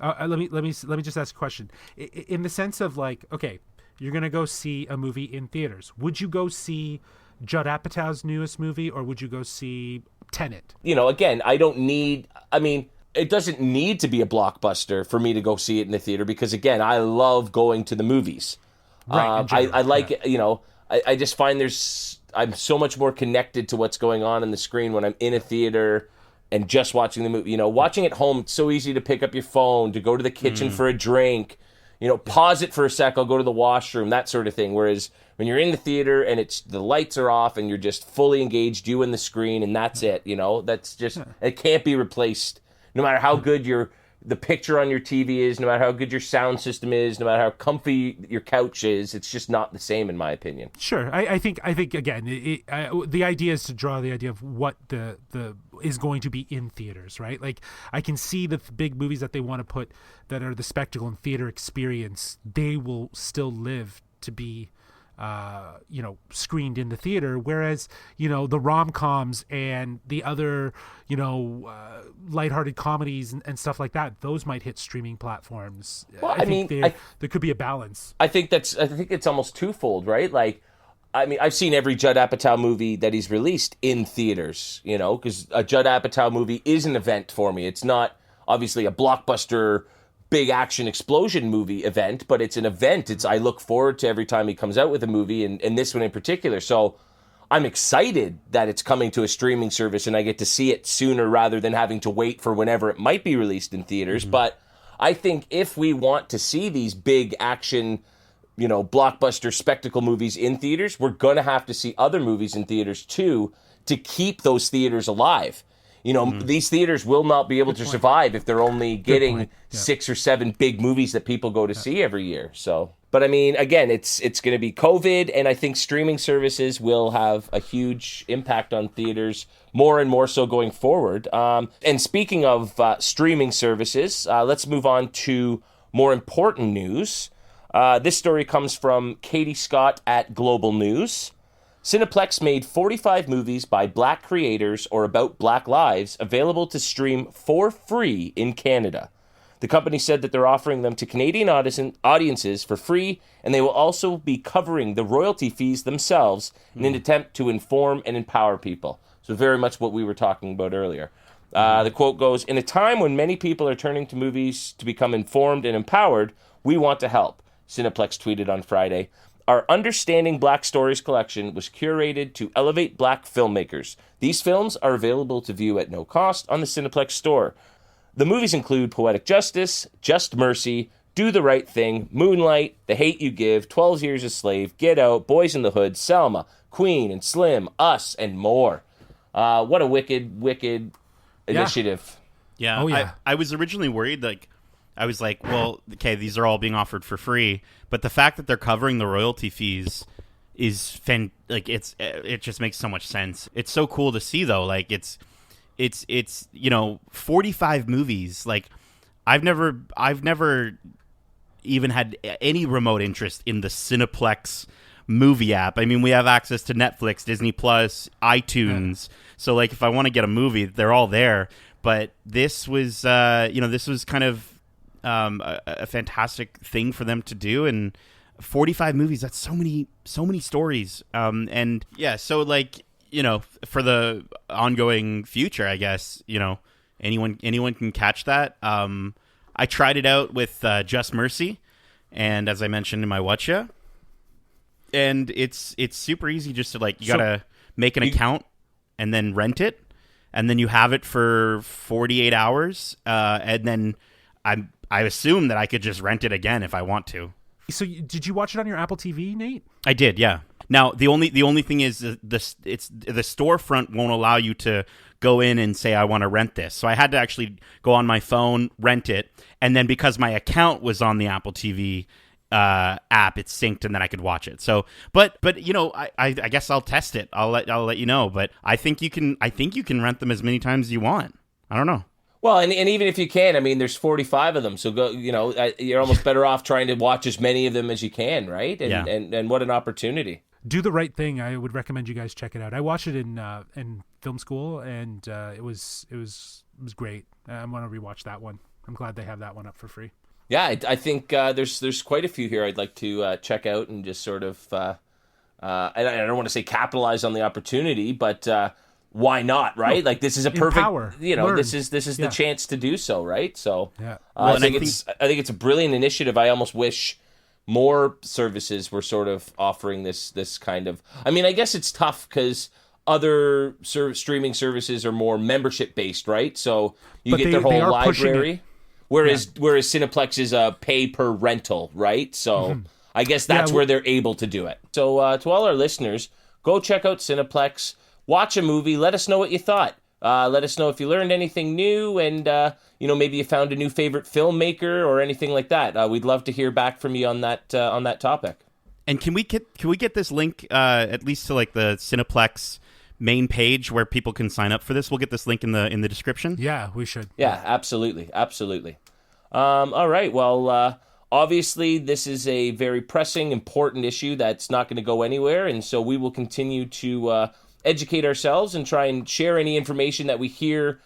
Let me just ask a question. In the sense of okay, you're gonna go see a movie in theaters. Would you go see Judd Apatow's newest movie, or would you go see Tenet? Again, it doesn't need to be a blockbuster for me to go see it in the theater, because again, I love going to the movies. Right. I like it. I just find I'm so much more connected to what's going on the screen when I'm in a theater and just watching the movie. Watching at home, it's so easy to pick up your phone, to go to the kitchen for a drink, pause it for a sec, I'll go to the washroom, that sort of thing. Whereas when you're in the theater and the lights are off and you're just fully engaged, you and the screen, and that's it, that's just, it can't be replaced. No matter how good the picture on your TV is, no matter how good your sound system is, no matter how comfy your couch is, it's just not the same, in my opinion. Sure, I think again, the idea is to draw the idea of what the is going to be in theaters, right? I can see the big movies that they want to put that are the spectacle and theater experience. They will still live to be screened in the theater, whereas the rom-coms and the other lighthearted comedies and stuff like that, those might hit streaming platforms. Well, I think there could be a balance. I think it's almost twofold, right? Like, I mean, I've seen every Judd Apatow movie that he's released in theaters, because a Judd Apatow movie is an event for me. It's not obviously a blockbuster big action explosion movie event, but it's an event. I look forward to every time he comes out with a movie, and this one in particular. So I'm excited that it's coming to a streaming service and I get to see it sooner rather than having to wait for whenever it might be released in theaters. Mm-hmm. But I think if we want to see these big action, blockbuster spectacle movies in theaters, we're going to have to see other movies in theaters too to keep those theaters alive. These theaters will not be able to survive if they're only getting 6 or 7 big movies that people go to see every year. So, but I mean, again, it's going to be COVID, and I think streaming services will have a huge impact on theaters, more and more so going forward. And speaking of streaming services, let's move on to more important news. This story comes from Katie Scott at Global News. Cineplex made 45 movies by Black creators or about Black lives available to stream for free in Canada. The company said that they're offering them to Canadian audiences for free, and they will also be covering the royalty fees themselves in an attempt to inform and empower people. So very much what we were talking about earlier. The quote goes, "In a time when many people are turning to movies to become informed and empowered, we want to help," Cineplex tweeted on Friday. "Our Understanding Black Stories collection was curated to elevate Black filmmakers. These films are available to view at no cost on the Cineplex store. The movies include Poetic Justice, Just Mercy, Do the Right Thing, Moonlight, The Hate You Give, 12 Years a Slave, Get Out, Boys in the Hood, Selma, Queen and Slim, Us, and more." What a wicked initiative. Yeah. Oh, yeah. I was originally worried, I was like, well, okay, these are all being offered for free, but the fact that they're covering the royalty fees is it just makes so much sense. It's so cool to see though. Like it's 45 movies. Like I've never even had any remote interest in the Cineplex movie app. I mean, we have access to Netflix, Disney Plus, iTunes. So like if I want to get a movie, they're all there. But this was this was kind of a fantastic thing for them to do, and 45 movies, that's so many stories, and yeah, so for the ongoing future, I guess anyone can catch that. I tried it out with Just Mercy, and as I mentioned in my Whatcha, and it's super easy. Just to you gotta make an account and then rent it, and then you have it for 48 hours, and then I assume that I could just rent it again if I want to. So did you watch it on your Apple TV, Nate? I did, yeah. Now the only thing is the storefront won't allow you to go in and say I want to rent this. So I had to actually go on my phone, rent it, and then because my account was on the Apple TV app, it's synced, and then I could watch it. So, but I guess I'll test it. I'll let you know. But I think you can rent them as many times as you want. I don't know. Well, and even if you can, I mean, there's 45 of them, so go. You're almost better off trying to watch as many of them as you can, right? And what an opportunity. Do the Right Thing. I would recommend you guys check it out. I watched it in film school, and it was great. I'm gonna rewatch that one. I'm glad they have that one up for free. Yeah, I think there's quite a few here I'd like to check out and just sort of. And I don't want to say capitalize on the opportunity, but. Why not, right? Like this is a perfect, Empower, learn. This is the chance to do so, right? So, yeah. I think it's a brilliant initiative. I almost wish more services were sort of offering this kind of. I mean, I guess it's tough because other streaming services are more membership based, right? So you get their whole library, whereas Cineplex is a pay per rental, right? So I guess that's where they're able to do it. So to all our listeners, go check out Cineplex. Watch a movie. Let us know what you thought. Let us know if you learned anything new, and maybe you found a new favorite filmmaker or anything like that. We'd love to hear back from you on that topic. And can we get this link at least to the Cineplex main page where people can sign up for this? We'll get this link in the description. Yeah, we should. Yeah, absolutely. All right. Well, Obviously, this is a very pressing, important issue that's not going to go anywhere, and so we will continue to educate ourselves and try and share any information that we hear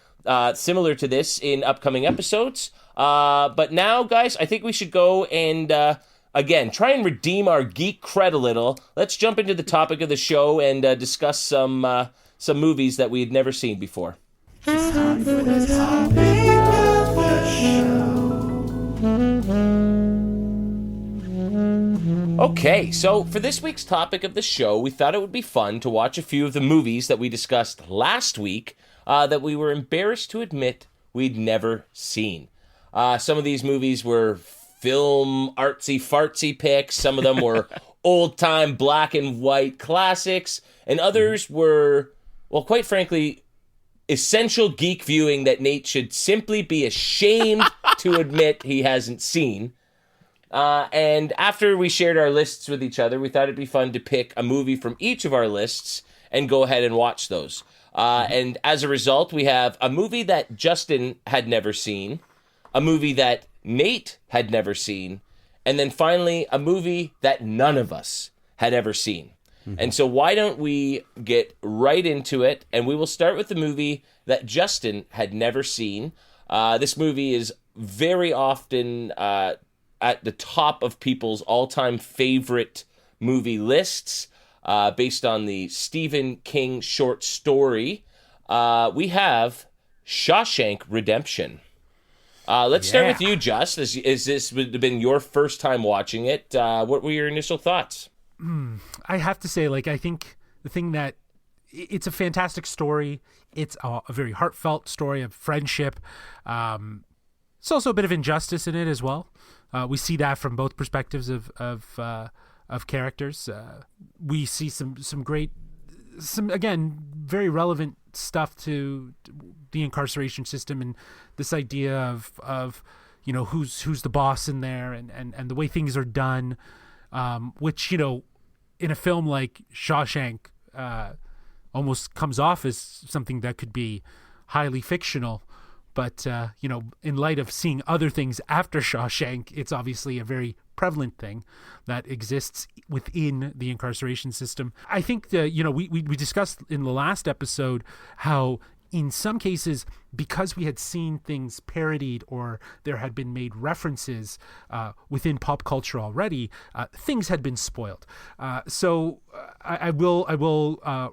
similar to this in upcoming episodes. But now, guys, I think we should go and, again, try and redeem our geek cred a little. Let's jump into the topic of the show and discuss some movies that we had never seen before. Okay, so for this week's topic of the show, we thought it would be fun to watch a few of the movies that we discussed last week that we were embarrassed to admit we'd never seen. Some of these movies were film artsy-fartsy picks, some of them were old-time black and white classics, and others were, well, quite frankly, essential geek viewing that Nate should simply be ashamed to admit he hasn't seen. And after we shared our lists with each other, we thought it'd be fun to pick a movie from each of our lists and go ahead and watch those. And as a result, we have a movie that Justin had never seen, a movie that Nate had never seen, and then finally a movie that none of us had ever seen. Mm-hmm. And so why don't we get right into it, and we will start with the movie that Justin had never seen. This movie is very often at the top of people's all-time favorite movie lists, based on the Stephen King short story. We have Shawshank Redemption. Let's start with you, Just. Is this would have been your first time watching it? What were your initial thoughts? I have to say, I think the thing that it's a fantastic story. It's a very heartfelt story of friendship. It's also a bit of injustice in it as well. We see that from both perspectives of characters. We see some again very relevant stuff to the incarceration system and this idea of who's the boss in there and the way things are done, which in a film like Shawshank almost comes off as something that could be highly fictional. But, in light of seeing other things after Shawshank, it's obviously a very prevalent thing that exists within the incarceration system. I think that, we discussed in the last episode how in some cases, because we had seen things parodied or there had been made references within pop culture already, things had been spoiled. So I will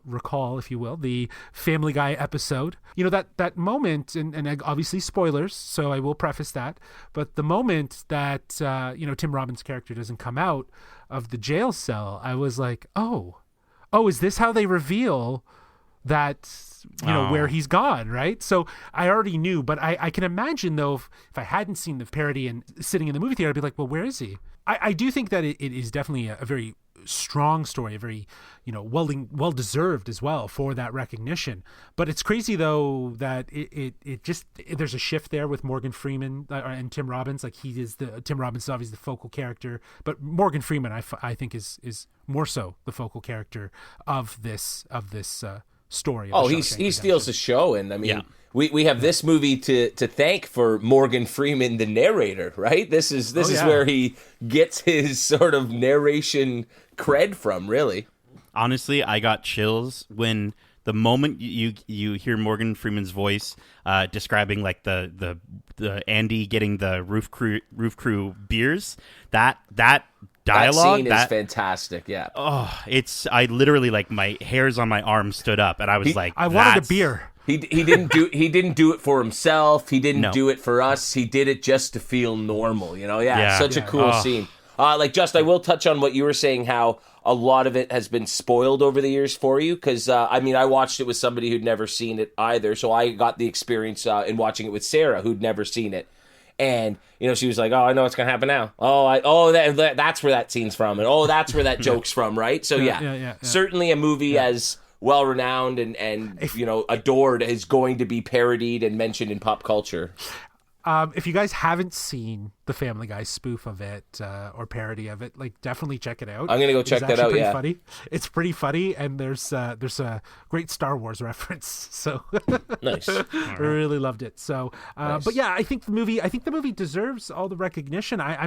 recall, if you will, the Family Guy episode. That moment, and obviously spoilers, so I will preface that. But the moment that Tim Robbins' character doesn't come out of the jail cell, I was like, oh, is this how they reveal that? Where he's gone, right? So I already knew, but I can imagine, though, if I hadn't seen the parody and sitting in the movie theater, I'd be like, well, where is he? I do think that it is definitely a very strong story, a very, well-deserved as well for that recognition. But it's crazy, though, that it just, there's a shift there with Morgan Freeman and Tim Robbins. Like, Tim Robbins is obviously the focal character, but Morgan Freeman, I think, is more so the focal character of this story. He steals the show, and I mean, we have this movie to thank for Morgan Freeman, the narrator, right? This is where he gets his sort of narration cred from, really. Honestly, I got chills when the moment you hear Morgan Freeman's voice describing like the Andy getting the roof crew beers, that dialogue, that scene is fantastic. Yeah. I literally, like, my hairs on my arm stood up, and I was I wanted a beer. He didn't do it for himself. He didn't do it for us. He did it just to feel normal. Such a cool scene. Just, I will touch on what you were saying, how a lot of it has been spoiled over the years for you, because I watched it with somebody who'd never seen it either, so I got the experience in watching it with Sarah, who'd never seen it. And, she was like, oh, I know what's going to happen now. That's where that scene's from. And, that's where that joke's from, right? So, certainly a movie as well-renowned and adored is going to be parodied and mentioned in pop culture. If you guys haven't seen the Family Guy spoof of it or parody of it, like definitely check it out. I'm gonna go check that out. Pretty Yeah, funny. It's pretty funny, and there's a great Star Wars reference. So nice. I really loved it. So, Nice. but yeah, I think the movie deserves all the recognition. I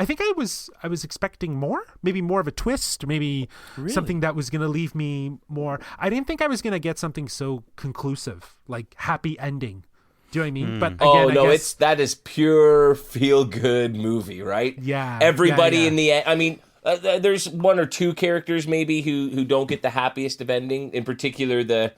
think I was expecting more, maybe more of a twist, maybe something that was gonna leave me more. I didn't think I was gonna get something so conclusive, like happy ending. Do you know what I mean? But again, I guess, that is pure feel good movie, right? Yeah. Everybody in the end. I mean, there's one or two characters maybe who don't get the happiest of ending. In particular, the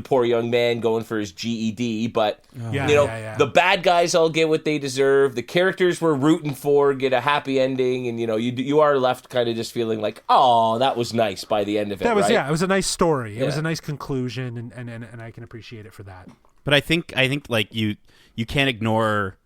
poor young man going for his GED. But the bad guys all get what they deserve. The characters we're rooting for get a happy ending, and you are left kind of just feeling like, oh, that was nice by the end of it. That was right? it was a nice story. It was a nice conclusion, and I can appreciate it for that. But I think like you can't ignore,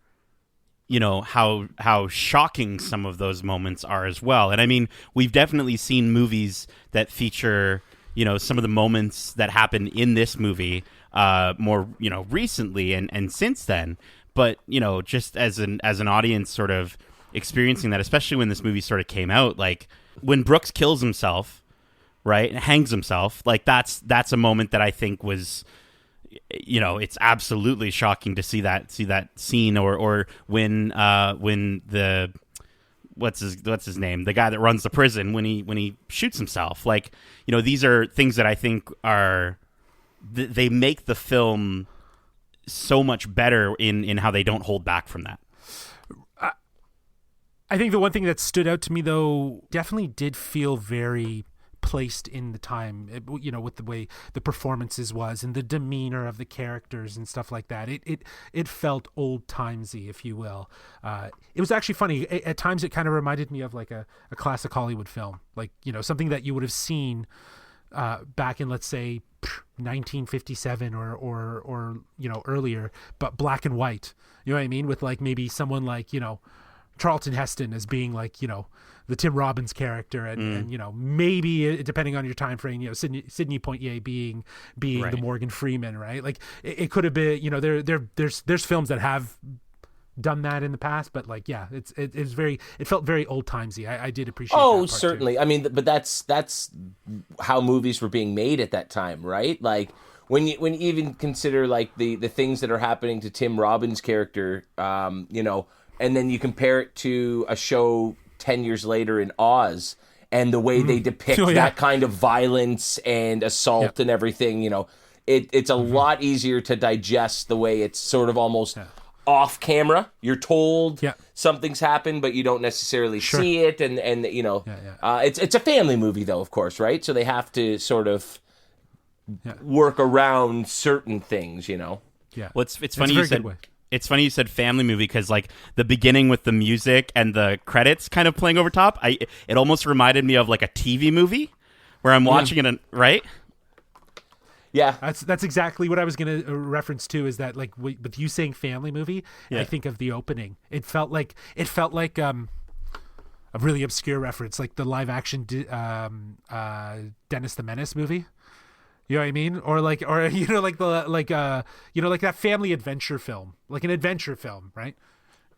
how shocking some of those moments are as well. And I mean, we've definitely seen movies that feature, some of the moments that happen in this movie more, recently and since then. But, just as an audience sort of experiencing that, especially when this movie sort of came out, like when Brooks kills himself, right, and hangs himself, like that's a moment that I think was, it's absolutely shocking to see that scene, or when the what's his name, the guy that runs the prison, when he shoots himself. Like, these are things that I think are they make the film so much better in how they don't hold back from that. I think the one thing that stood out to me, though, definitely did feel very placed in the time, with the way the performances was and the demeanor of the characters and stuff like that. It felt old timesy, if you will. It was actually funny. At times it kind of reminded me of like a classic Hollywood film, like, something that you would have seen back in, let's say, 1957 or earlier, but black and white. You know what I mean? With like maybe someone like, Charlton Heston as being like, the Tim Robbins character, and maybe depending on your time frame, Sidney Poitier being right, the Morgan Freeman, right? Like it could have been, there's films that have done that in the past, but like, yeah, it felt very old timesy. I did appreciate. Oh, that part certainly. too. I mean, but that's how movies were being made at that time, right? Like when you even consider like the things that are happening to Tim Robbins' character, and then you compare it to a show 10 years later in Oz, and the way they depict that kind of violence and assault and everything, it's a lot easier to digest the way it's sort of almost off camera. You're told something's happened, but you don't necessarily see it. And it's a family movie though, of course, right? So they have to sort of work around certain things, Yeah. Well, it's funny you said... It's funny you said family movie, because like the beginning with the music and the credits kind of playing over top, it almost reminded me of like a TV movie where I'm watching it, right? Yeah, that's exactly what I was going to reference to. Is that like with you saying family movie, I think of the opening. It felt like a really obscure reference, like the live action Dennis the Menace movie. You know what I mean? Or like that family adventure film, like an adventure film, right?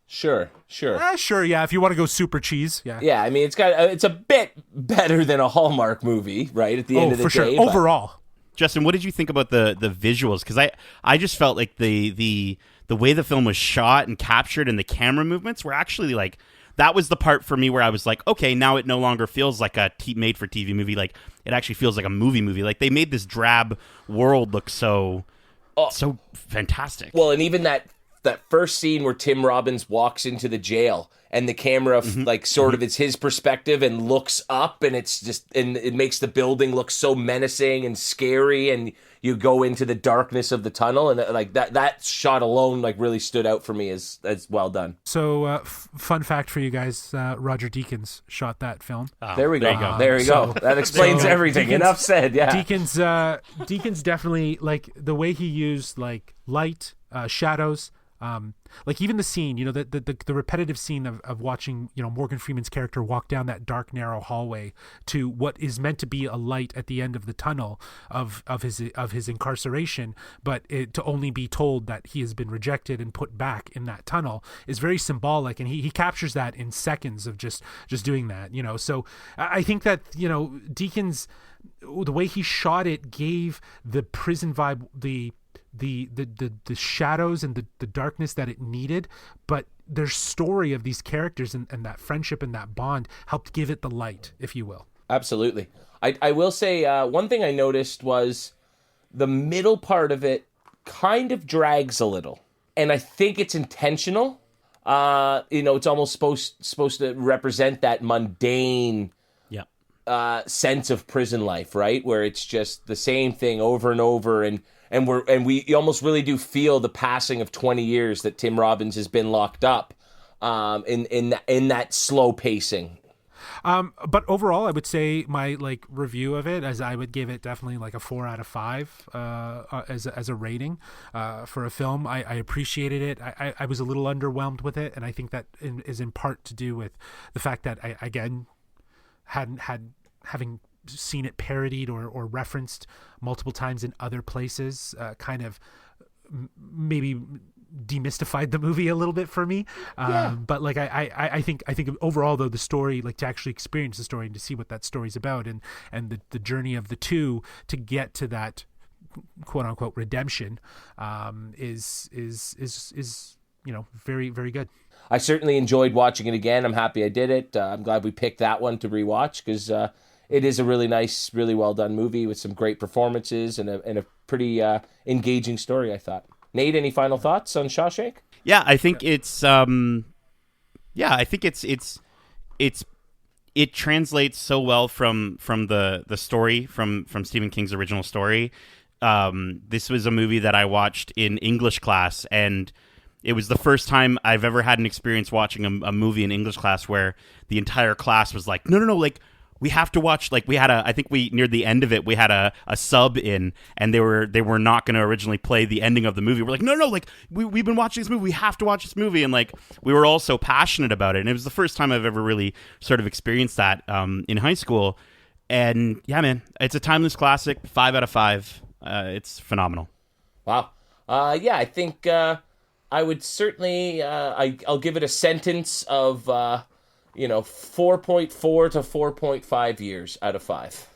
Sure. Sure. Yeah. If you want to go super cheese. Yeah. Yeah. I mean, it's a bit better than a Hallmark movie, right? At the end of the for day. Sure. Overall. Justin, what did you think about the visuals? Because I just felt like the way the film was shot and captured and the camera movements were actually like, that was the part for me where I was like, okay, now it no longer feels like a made-for-TV movie. Like, it actually feels like a movie. Like, they made this drab world look so fantastic. Well, and even that first scene where Tim Robbins walks into the jail and the camera it's his perspective and looks up, and it's just, and it makes the building look so menacing and scary, and you go into the darkness of the tunnel, and like that shot alone like really stood out for me as well done. So fun fact for you guys, Roger Deakins shot that film. There we go. There you go. That explains everything. Enough said. Yeah. Deakins definitely, like the way he used like light, shadows, Like even the scene, the repetitive scene of watching, Morgan Freeman's character walk down that dark, narrow hallway to what is meant to be a light at the end of the tunnel of his incarceration, but to only be told that he has been rejected and put back in that tunnel is very symbolic, and he captures that in seconds of just doing that. So I think that Deakins, the way he shot it, gave the prison vibe the shadows and the darkness that it needed, but their story of these characters and that friendship and that bond helped give it the light, if you will. Absolutely. I will say one thing I noticed was the middle part of it kind of drags a little, and I think it's intentional. It's almost supposed to represent that mundane sense of prison life, right? Where it's just the same thing over and over, and we almost really do feel the passing of 20 years that Tim Robbins has been locked up, in that slow pacing. But overall, I would say my review of it, as I would give it definitely a 4 out of 5 as a rating for a film. I appreciated it. I was a little underwhelmed with it, and I think that is in part to do with the fact that I again having seen it parodied or referenced multiple times in other places, kind of maybe demystified the movie a little bit for me. But I think overall, though, the story, to actually experience the story and to see what that story's about, and the journey of the two to get to that quote unquote redemption, is very, very good. I certainly enjoyed watching it again. I'm happy I did it. I'm glad we picked that one to rewatch, because it is a really nice, really well done movie with some great performances and a pretty engaging story, I thought. Nate, any final thoughts on Shawshank? Yeah, I think it's it translates so well from the story from Stephen King's original story. This was a movie that I watched in English class, and it was the first time I've ever had an experience watching a movie in English class where the entire class was like, no, we have to watch. I think near the end of it, we had a sub in, and they were not going to originally play the ending of the movie. We're like, no, we've been watching this movie. We have to watch this movie. And we were all so passionate about it. And it was the first time I've ever really sort of experienced that in high school. And yeah, man, it's a timeless classic. 5 out of 5. It's phenomenal. Wow. I think I would certainly, I'll give it a sentence of, 4.4 to 4.5 years out of 5.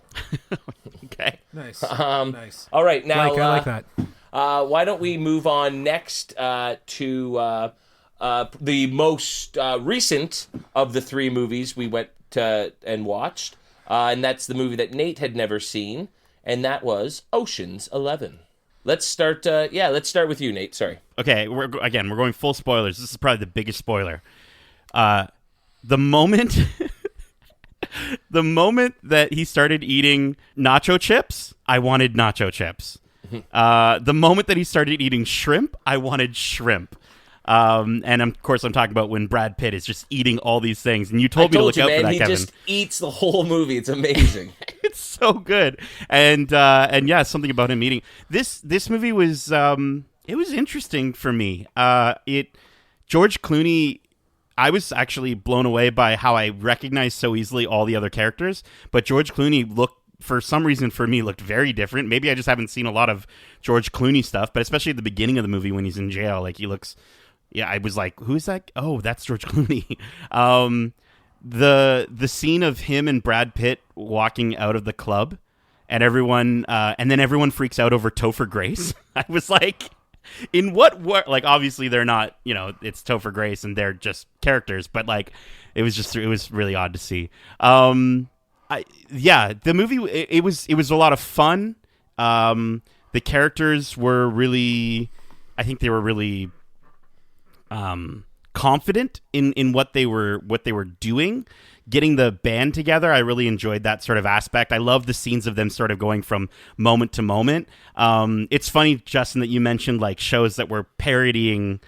Okay. Nice. Nice. All right. Now, I like that. Why don't we move on next to the most recent of the 3 movies we went to and watched, and that's the movie that Nate had never seen, and that was Ocean's 11. Let's start. Let's start with you, Nate. Sorry. Okay. We're going full spoilers. This is probably the biggest spoiler. The moment that he started eating nacho chips, I wanted nacho chips. The moment that he started eating shrimp, I wanted shrimp. And of course, I'm talking about when Brad Pitt is just eating all these things. And you told me to look out for that, Kevin. He just eats the whole movie. It's amazing. It's so good. And yeah, something about him eating. This movie was it was interesting for me. George Clooney, I was actually blown away by how I recognized so easily all the other characters, but George Clooney for some reason for me looked very different. Maybe I just haven't seen a lot of George Clooney stuff, but especially at the beginning of the movie when he's in jail, he looks, I was like, who's that? Oh, that's George Clooney. The scene of him and Brad Pitt walking out of the club and then everyone freaks out over Topher Grace. I was like, in what obviously they're not, it's Topher Grace and they're just characters, but it was really odd to see. The movie, it was a lot of fun. The characters were really, I think they were really confident in what they were doing. Getting the band together, I really enjoyed that sort of aspect. I love the scenes of them sort of going from moment to moment. It's funny, Justin, that you mentioned shows that were parodying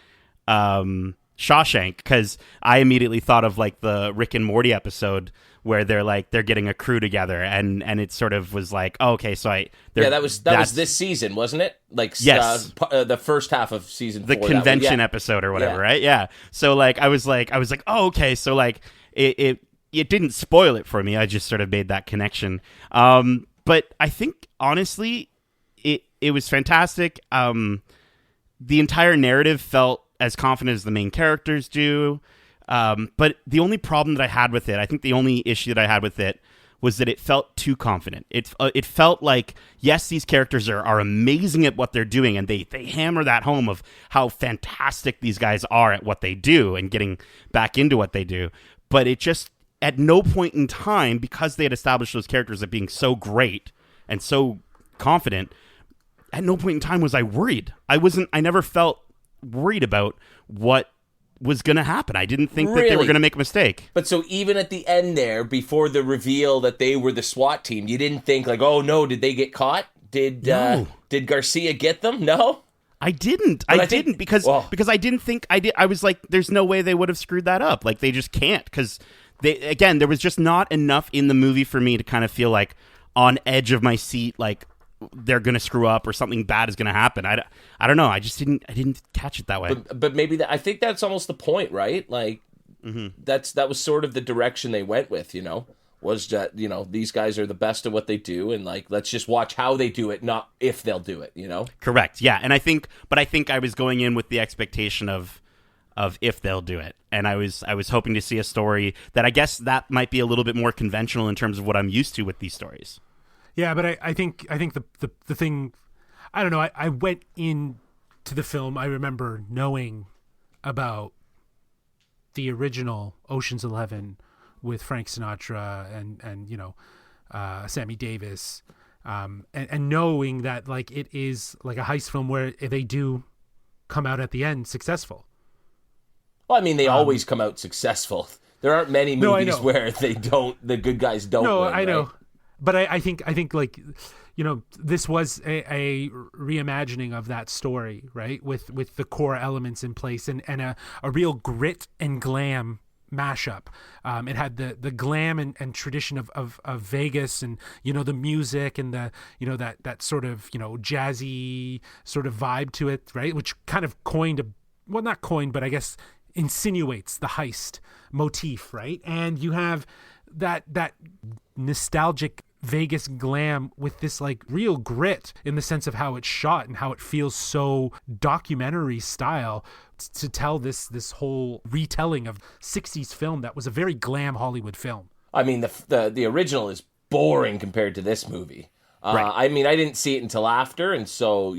Shawshank, because I immediately thought of the Rick and Morty episode where they're getting a crew together, and it sort of was like, oh, okay, so that was this season, wasn't it? Like, yes, the first half of season 4, the convention episode or whatever, right? Yeah. So like I was like, oh, okay, so like it didn't spoil it for me. I just sort of made that connection. But I think honestly, it was fantastic. The entire narrative felt as confident as the main characters do. But the only problem that I had with it, I think the only issue that I had with it, was that it felt too confident. It felt like, yes, these characters are amazing at what they're doing, and they hammer that home of how fantastic these guys are at what they do and getting back into what they do. But it just, at no point in time, because they had established those characters as being so great and so confident, at no point in time was I worried. I never felt worried about what was going to happen. I didn't think that they were going to make a mistake. But so even at the end there, before the reveal that they were the SWAT team, you didn't think like, oh no, did they get caught? Did Garcia get them? No? I didn't. I didn't because I didn't think I did. I was like, there's no way they would have screwed that up. Like, they just can't, because there was just not enough in the movie for me to kind of feel like on edge of my seat, like they're going to screw up or something bad is going to happen. I don't know. I didn't catch it that way. But maybe I think that's almost the point, right? Like, that was sort of the direction they went with, was that, these guys are the best at what they do, and like, let's just watch how they do it, not if they'll do it, Correct. Yeah. And I think I was going in with the expectation of if they'll do it. And I was hoping to see a story that I guess that might be a little bit more conventional in terms of what I'm used to with these stories. Yeah, but I think the thing, I don't know. I went into the film. I remember knowing about the original Ocean's 11 with Frank Sinatra and Sammy Davis, and knowing that like it is like a heist film where they do come out at the end successful. Well, I mean, they always come out successul. There aren't many movies where they don't. The good guys don't. No, win, I know. Right? But I think like, this was a reimagining of that story, right? With the core elements in place and a real grit and glam mashup. It had the glam and tradition of Vegas, and the music and the that sort of jazzy sort of vibe to it, right? Which kind of not coined, but I guess insinuates the heist motif, right? And you have that nostalgic Vegas glam with this like real grit in the sense of how it's shot and how it feels so documentary style to tell this whole retelling of 60s film that was a very glam Hollywood film. I mean, the original is boring compared to this movie. Right. I mean, I didn't see it until after, and so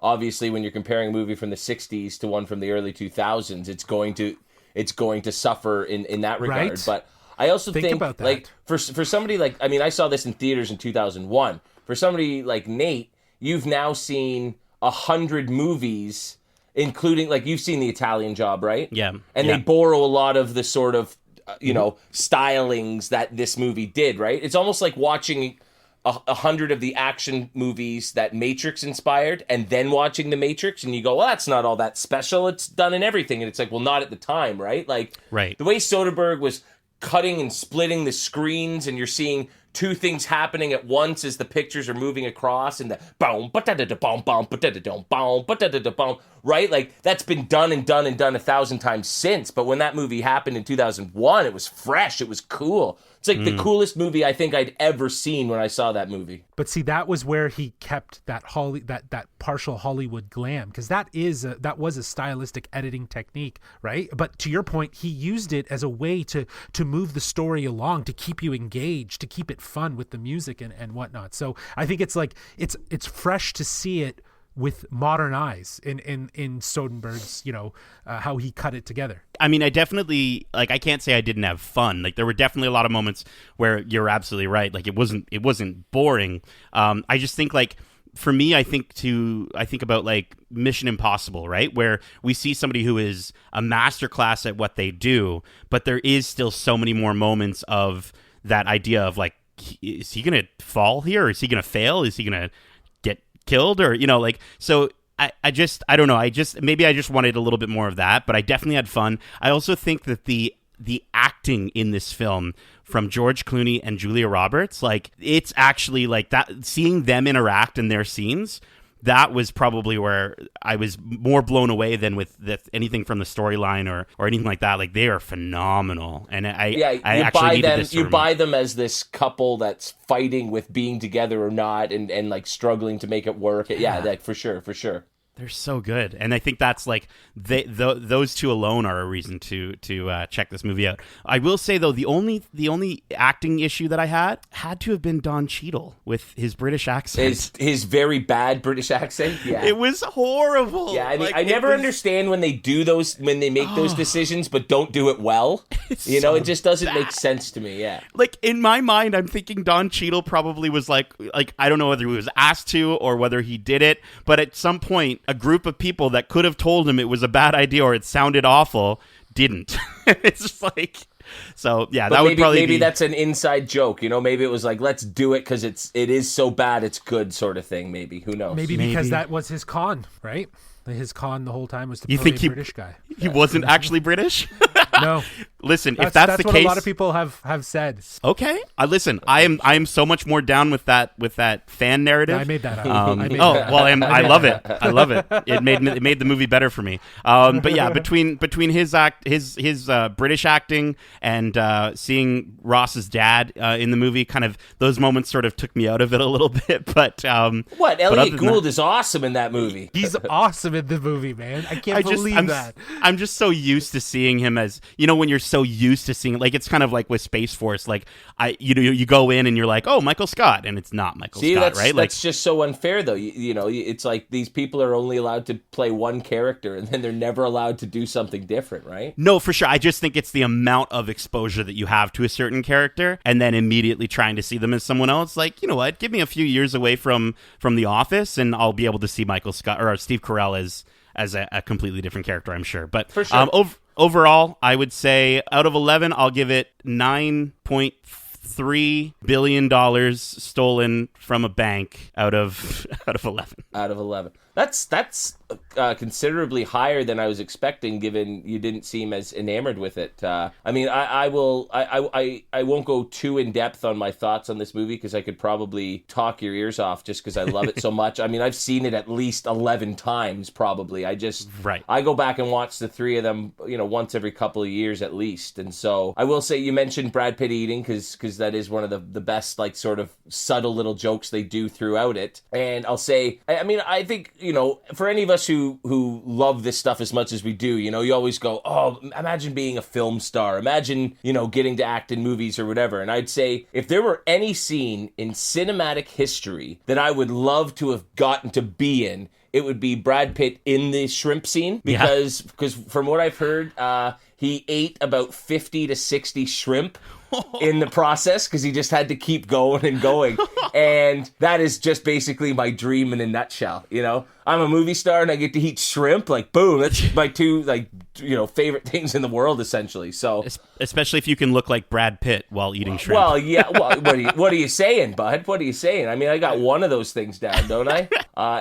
obviously when you're comparing a movie from the 60s to one from the early 2000s, it's going to suffer in that regard. Right. But I also think about that. like for somebody like, I mean, I saw this in theaters in 2001. For somebody like Nate, you've now seen 100 movies, including like you've seen The Italian Job, right? Yeah. And they borrow a lot of the sort of stylings that this movie did, right? It's almost like watching 100 of the action movies that Matrix inspired and then watching The Matrix, and you go, well, that's not all that special. It's done in everything. And it's like, well, not at the time, right? Like, right. The way Soderbergh was cutting and splitting the screens, and you're seeing two things happening at once as the pictures are moving across, and the boom, right? Like, that's been done 1,000 times since. But when that movie happened in 2001, it was fresh. It was cool. It's like the coolest movie I think I'd ever seen when I saw that movie. But see, that was where he kept that that partial Hollywood glam, because that was a stylistic editing technique, right? But to your point, he used it as a way to move the story along, to keep you engaged, to keep it fun with the music and whatnot. So I think it's like it's fresh to see it with modern eyes in Soderbergh's, how he cut it together. I mean, I definitely, like, I can't say I didn't have fun. Like, there were definitely a lot of moments where you're absolutely right. Like, it wasn't boring. I just think, like, for me, I think about like Mission Impossible, right? Where we see somebody who is a masterclass at what they do, but there is still so many more moments of that idea of like, is he going to fall here? Or is he going to fail? Is he going to get killed? Or, so I don't know. Maybe I just wanted a little bit more of that, but I definitely had fun. I also think that the acting in this film from George Clooney and Julia Roberts, like, it's actually like that, seeing them interact in their scenes, that was probably where I was more blown away than with anything from the storyline or anything like that. Like, they are phenomenal, and I actually needed this. You buy them as this couple that's fighting with being together or not, and like struggling to make it work. Yeah, like for sure. They're so good, and I think that's like those two alone are a reason to check this movie out. I will say though, the only acting issue that I had to have been Don Cheadle with his British accent, his very bad British accent. Yeah, it was horrible. Yeah, I mean, I never understand when they do those, when they make those decisions, but don't do it well. It just doesn't make sense to me. Yeah, like in my mind, I'm thinking Don Cheadle probably was like I don't know whether he was asked to or whether he did it, but at some point, a group of people that could have told him it was a bad idea or it sounded awful didn't. It's just like, so yeah, but that would probably maybe that's an inside joke. Maybe it was like, let's do it because it is so bad it's good sort of thing. Maybe, who knows? Maybe because that was his con, right? His con the whole time was to play a British guy. He wasn't actually British? No. Listen, if that's the what case, a lot of people have said. Okay, listen, I am so much more down with that fan narrative. I made that up. I love it. I love it. It made the movie better for me. But yeah, between his British acting and seeing Ross's dad in the movie, kind of those moments sort of took me out of it a little bit. But Elliot Gould is awesome in that movie. He's awesome in the movie, man. I can't believe that. I'm just so used to seeing him as, when you're so used to seeing, like, it's kind of like with Space Force, like you go in and you're like, oh, Michael Scott, and it's not Michael Scott, right? Like, that's just so unfair, though. It's like these people are only allowed to play one character, and then they're never allowed to do something different, right? No, for sure. I just think it's the amount of exposure that you have to a certain character, and then immediately trying to see them as someone else. Like, you know what? Give me a few years away from The Office, and I'll be able to see Michael Scott or Steve Carell as a completely different character, I'm sure. But for sure. Overall, I would say out of 11, I'll give it 9.3 billion dollars stolen from a bank out of 11. Out of 11. That's considerably higher than I was expecting, given you didn't seem as enamored with it. I mean, I won't go too in depth on my thoughts on this movie because I could probably talk your ears off just because I love it so much. I mean, I've seen it at least 11 times probably. I go back and watch the three of them, once every couple of years at least. And so I will say, you mentioned Brad Pitt eating because that is one of the best, like, sort of subtle little jokes they do throughout it. And I'll say, I mean, I think, for any of us who love this stuff as much as we do, you always go, oh, imagine being a film star. Imagine, getting to act in movies or whatever. And I'd say if there were any scene in cinematic history that I would love to have gotten to be in, it would be Brad Pitt in the shrimp scene because from what I've heard, he ate about 50 to 60 shrimp in the process because he just had to keep going and going. And that is just basically my dream in a nutshell. I'm a movie star and I get to eat shrimp. Like, boom, that's my two, favorite things in the world, essentially. So, especially if you can look like Brad Pitt while eating shrimp. Well, yeah. Well, what are you saying, bud? What are you saying? I mean, I got one of those things down, don't I?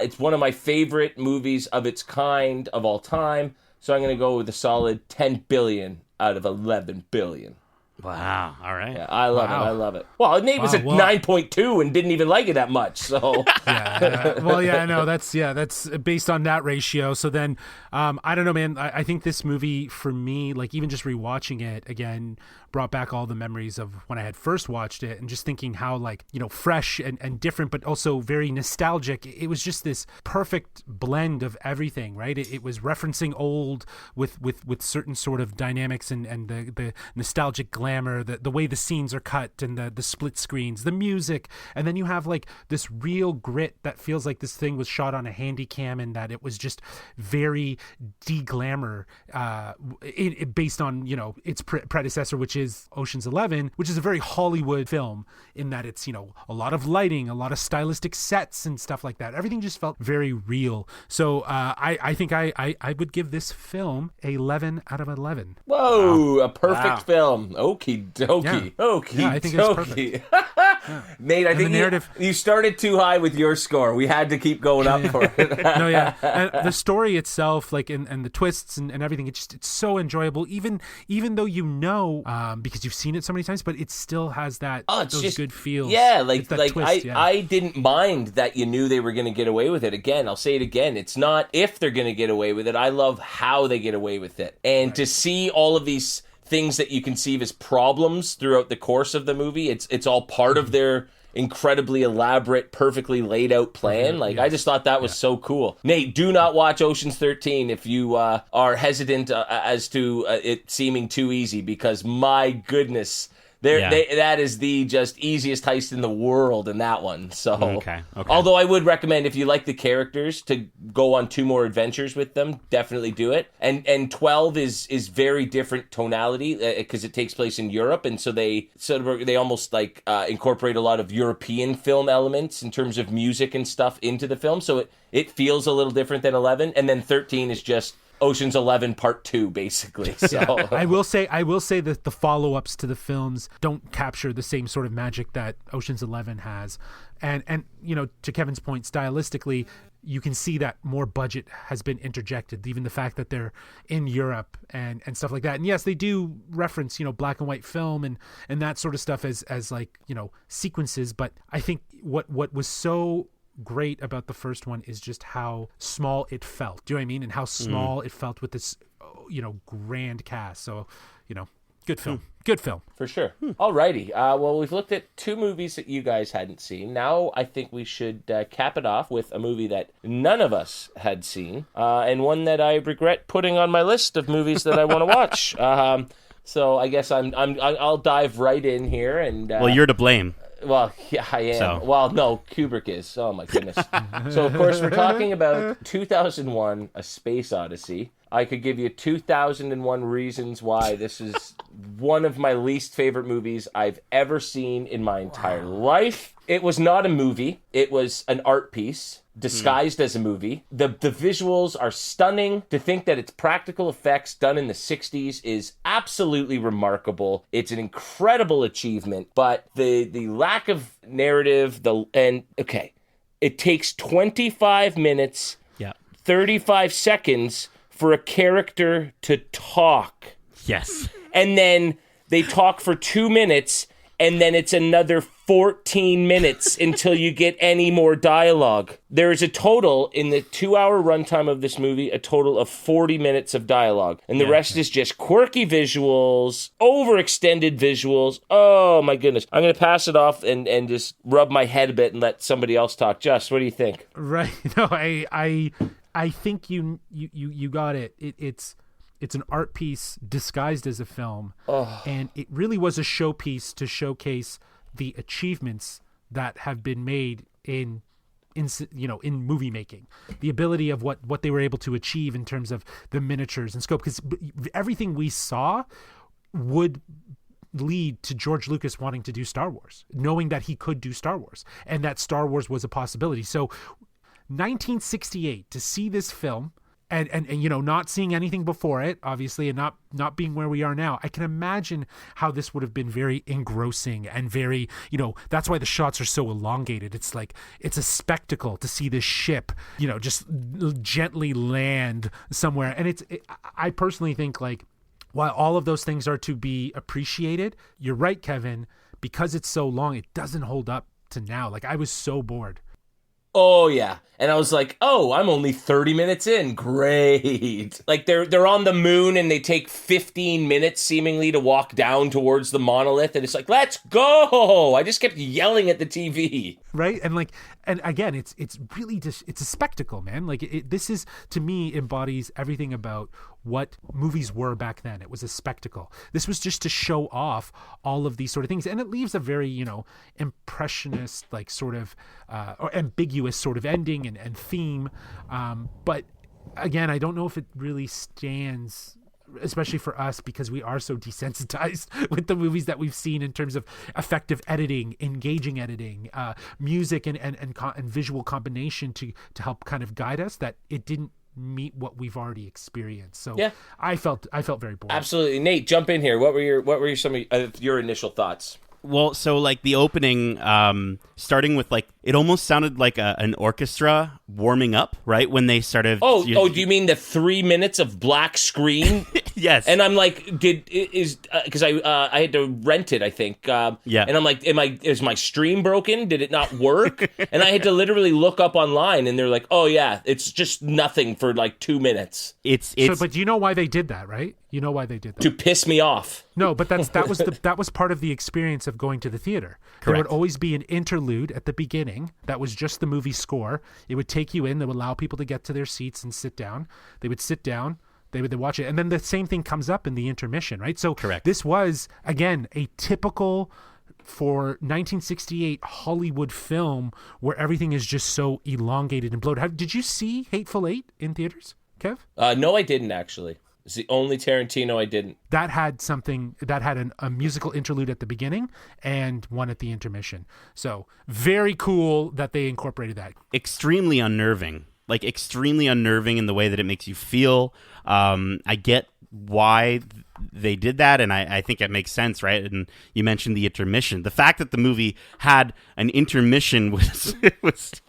It's one of my favorite movies of its kind of all time. So I'm going to go with a solid 10 billion out of 11 billion. Wow. All right. Yeah, I love it. I love it. Well, Nate was at 9.2 and didn't even like it that much. So that's based on that ratio. So then, I don't know, man. I think this movie for me, like, even just rewatching it again, brought back all the memories of when I had first watched it, and just thinking how, like, fresh and different, but also very nostalgic. It was just this perfect blend of everything, right? It was referencing old with certain sort of dynamics and the nostalgic glamour, the way the scenes are cut and the split screens, the music, and then you have like this real grit that feels like this thing was shot on a handy cam, and that it was just very de-glamour based on its predecessor, which is Ocean's 11, which is a very Hollywood film in that it's a lot of lighting, a lot of stylistic sets and stuff like that. Everything just felt very real. So I think I would give this film 11 out of 11. Whoa, wow. A perfect film. Okie dokie. Yeah. Okie I think dokie. it's perfect. Nate, I think you started too high with your score. We had to keep going up for it. No, yeah. And the story itself, like, and the twists and everything, it's so enjoyable, even though because you've seen it so many times, but it still has those good feels. Yeah, I didn't mind that you knew they were going to get away with it. Again, I'll say it again. It's not if they're going to get away with it. I love how they get away with it. And to see all of these things that you conceive as problems throughout the course of the movie, it's all part of their incredibly elaborate, perfectly laid out plan. I just thought that was so cool. Nate, do not watch Ocean's 13 if you are hesitant as to it seeming too easy, because my goodness, that is the just easiest heist in the world in that one. So, okay. Although I would recommend, if you like the characters, to go on 2 more adventures with them. Definitely do it. And 12 is very different tonality because it takes place in Europe, and so they almost incorporate a lot of European film elements in terms of music and stuff into the film. So it feels a little different than 11, and then 13 is just Ocean's 11 Part 2, basically. So I will say that the follow-ups to the films don't capture the same sort of magic that Ocean's 11 has. And to Kevin's point, stylistically, you can see that more budget has been interjected, even the fact that they're in Europe and stuff like that. And yes, they do reference, black and white film and that sort of stuff as sequences, but I think what was so great about the first one is just how small it felt. Do you know what I mean? And how small it felt with this, grand cast. So, good film. Good film. For sure. Alrighty. Well, we've looked at 2 movies that you guys hadn't seen. Now I think we should cap it off with a movie that none of us had seen, and one that I regret putting on my list of movies that I want to watch. So I guess I'll dive right in here. And well, you're to blame. Well, yeah, I am. So. Well, no, Kubrick is. Oh, my goodness. So, of course, we're talking about 2001, A Space Odyssey. I could give you 2001 reasons why this is one of my least favorite movies I've ever seen in my entire life. It was not a movie. It was an art piece disguised as a movie. The visuals are stunning. To think that it's practical effects done in the 60s is absolutely remarkable. It's an incredible achievement, but the lack of narrative, it takes 25 minutes, 35 seconds for a character to talk. Yes. And then they talk for 2 minutes, and then it's another 14 minutes until you get any more dialogue. There is a total, in the 2-hour runtime of this movie, a total of 40 minutes of dialogue. And the rest is just quirky visuals, overextended visuals. Oh, my goodness. I'm going to pass it off and just rub my head a bit and let somebody else talk. Just, what do you think? Right. No, I think you got it. It's an art piece disguised as a film, and it really was a showpiece to showcase the achievements that have been made in movie making, the ability of what they were able to achieve in terms of the miniatures and scope, because everything we saw would lead to George Lucas wanting to do Star Wars, knowing that he could do Star Wars and that Star Wars was a possibility. So 1968, to see this film and not seeing anything before it, obviously, and not being where we are now, I can imagine how this would have been very engrossing and very, that's why the shots are so elongated. It's like, it's a spectacle to see this ship, just gently land somewhere. And I personally think, like, while all of those things are to be appreciated, you're right, Kevin, because it's so long, it doesn't hold up to now. Like, I was so bored. Oh, yeah. And I was like, oh, I'm only 30 minutes in. Great. Like, they're on the moon and they take 15 minutes seemingly to walk down towards the monolith. And it's like, let's go. I just kept yelling at the TV. Right. And again, it's really just, it's a spectacle, man. Like, this is, to me, embodies everything about what movies were back then. It was a spectacle. This was just to show off all of these sort of things. And it leaves a very, impressionist, like, sort of, or ambiguous sort of ending and theme. But again, I don't know if it really stands, especially for us, because we are so desensitized with the movies that we've seen in terms of effective editing, engaging editing, music and visual combination to help kind of guide us, that it didn't meet what we've already experienced. So yeah. I felt very bored. Absolutely. Nate, jump in here. What were some of your initial thoughts? Well, so like the opening, starting with like it almost sounded like an orchestra warming up, right? When they started. Do you mean the 3 minutes of black screen? Yes. And I'm like, because I had to rent it, I think. Yeah. And I'm like, is my stream broken? Did it not work? And I had to literally look up online, and they're like, oh yeah, it's just nothing for like 2 minutes. It's. But you know why they did that, right? You know why they did that. To piss me off. No, but that was part of the experience of going to the theater. Correct. There would always be an interlude at the beginning that was just the movie score. It would take you in. That would allow people to get to their seats and sit down. They would sit down. They would watch it, and then the same thing comes up in the intermission, right? So correct. This was again a typical for 1968 Hollywood film where everything is just so elongated and bloated. Did you see Hateful Eight in theaters, Kev? No, I didn't actually. It's the only Tarantino I didn't. That had a musical interlude at the beginning and one at the intermission. So very cool that they incorporated that. Extremely unnerving. Like extremely unnerving in the way that it makes you feel. I get why they did that, and I think it makes sense, right? And you mentioned the intermission. The fact that the movie had an intermission was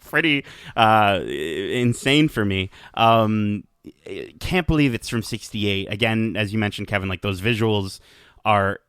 pretty insane for me. Can't believe it's from 68. Again, as you mentioned, Kevin, like those visuals are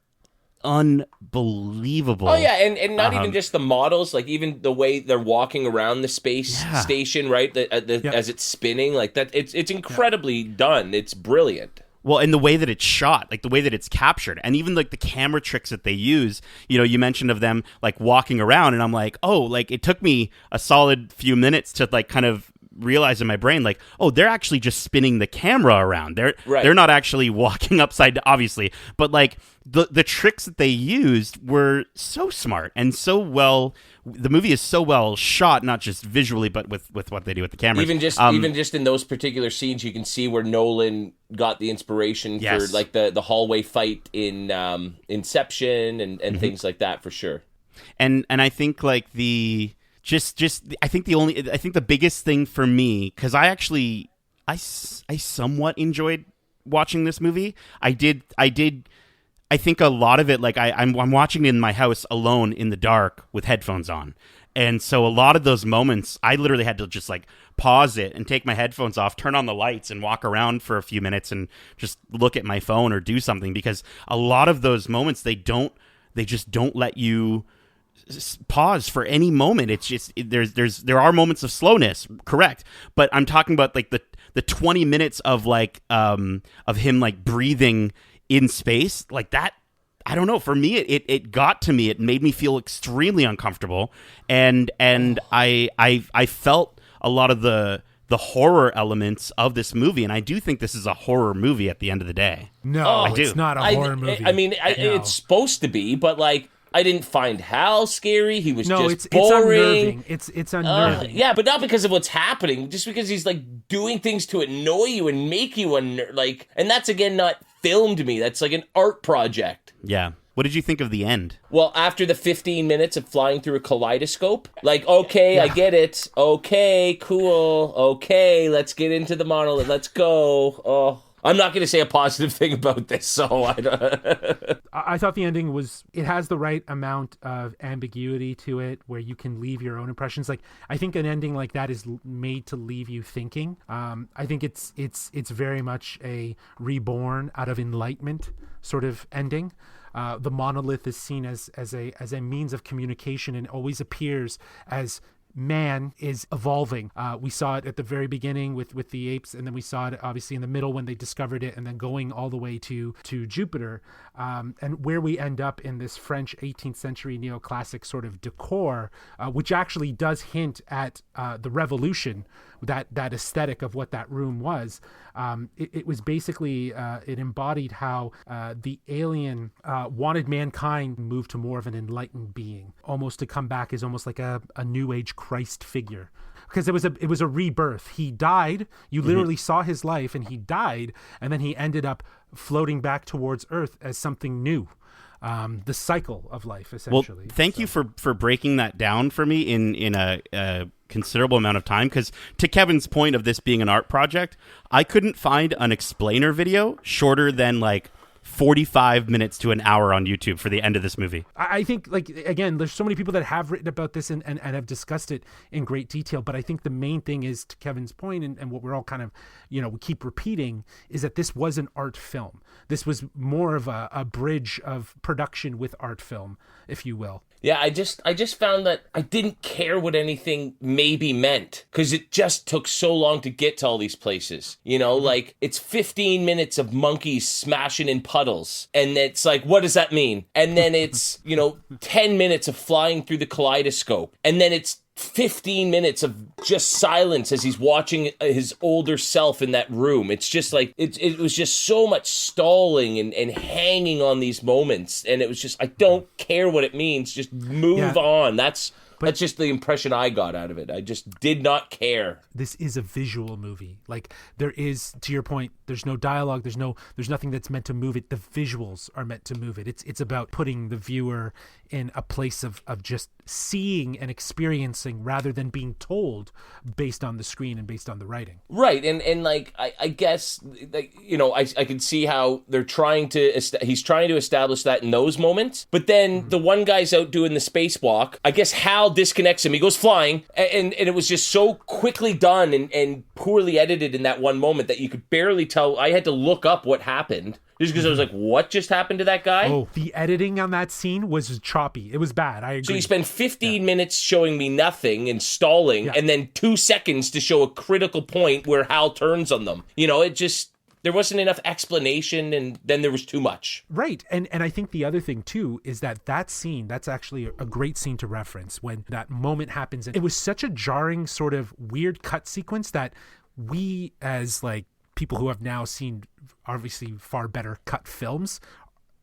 unbelievable. Oh yeah, and not even just the models, like even the way they're walking around the space station, right? As it's spinning, like that, it's incredibly done. It's brilliant. Well, and the way that it's shot, like the way that it's captured, and even like the camera tricks that they use, you mentioned of them like walking around, and I'm like, oh, like it took me a solid few minutes to like kind of realize in my brain, like, oh, they're actually just spinning the camera around. They're not actually walking upside down, obviously, but like the tricks that they used were so smart and so well. The movie is so well shot, not just visually, but with what they do with the camera. Even just in those particular scenes, you can see where Nolan got the inspiration for like the hallway fight in Inception and things like that, for sure. And I think like I think the biggest thing for me, because I somewhat enjoyed watching this movie. I think a lot of it, like I'm watching it in my house alone in the dark with headphones on. And so a lot of those moments, I literally had to just like pause it and take my headphones off, turn on the lights and walk around for a few minutes and just look at my phone or do something, because a lot of those moments, they just don't let you pause for any moment. It's just there are moments of slowness, correct, but I'm talking about like the 20 minutes of like of him like breathing in space like that. I don't know, for me it got to me. It made me feel extremely uncomfortable, and I felt a lot of the horror elements of this movie, and I do think this is a horror movie at the end of the day. No, it's not a horror movie. I mean, it's supposed to be, but like I didn't find Hal scary. He was just boring. It's unnerving. Yeah, but not because of what's happening, just because he's like doing things to annoy you and make you like, and that's again not filmed to me. That's like an art project. Yeah. What did you think of the end? Well, after the 15 minutes of flying through a kaleidoscope, like, okay, I get it. Okay, cool. Okay, let's get into the monolith. Let's go. Oh, I'm not going to say a positive thing about this, so I don't... I thought the ending it has the right amount of ambiguity to it where you can leave your own impressions. Like, I think an ending like that is made to leave you thinking. I think it's very much a reborn out of enlightenment sort of ending. The monolith is seen as a means of communication and always appears as man is evolving. We saw it at the very beginning with the apes, and then we saw it obviously in the middle when they discovered it, and then going all the way to Jupiter, and where we end up in this French 18th century neoclassic sort of decor, which actually does hint at the revolution, that aesthetic of what that room was. It was basically, it embodied how the alien wanted mankind to move to more of an enlightened being, almost to come back as almost like a new age Christ figure. Because it was a rebirth. He died. You literally saw his life, and he died, and then he ended up floating back towards Earth as something new. The cycle of life, essentially. Well, thank you for breaking that down for me in a considerable amount of time, because to Kevin's point of this being an art project, I couldn't find an explainer video shorter than like 45 minutes to an hour on YouTube for the end of this movie. I think, like, again, there's so many people that have written about this and have discussed it in great detail. But I think the main thing is, to Kevin's point, and what we're all kind of, we keep repeating, is that this was an art film. This was more of a bridge of production with art film, if you will. Yeah, I just found that I didn't care what anything maybe meant, because it just took so long to get to all these places. Like, it's 15 minutes of monkeys smashing in puddles, and it's like, what does that mean? And then it's 10 minutes of flying through the kaleidoscope, and then it's 15 minutes of just silence as he's watching his older self in that room. It's just like, it was just so much stalling and hanging on these moments. And it was just, I don't care what it means. Just move on. That's just the impression I got out of it. I just did not care. This is a visual movie. Like, there is, to your point, there's no dialogue. There's nothing that's meant to move it. The visuals are meant to move it. It's about putting the viewer in a place of just seeing and experiencing rather than being told based on the screen and based on the writing. Right. And like, I guess, like, I can see how he's trying to establish that in those moments. But then the one guy's out doing the spacewalk. I guess Hal disconnects him. He goes flying, and it was just so quickly done and poorly edited in that one moment that you could barely tell. I had to look up what happened just because I was like, what just happened to that guy? Oh, the editing on that scene was choppy. It was bad. I agree. So you spend 15 minutes showing me nothing and stalling, and then 2 seconds to show a critical point where Hal turns on them. It just... There wasn't enough explanation, and then there was too much. Right. And I think the other thing, too, is that scene, that's actually a great scene to reference when that moment happens. And it was such a jarring, sort of weird cut sequence that we, as like people who have now seen obviously far better cut films,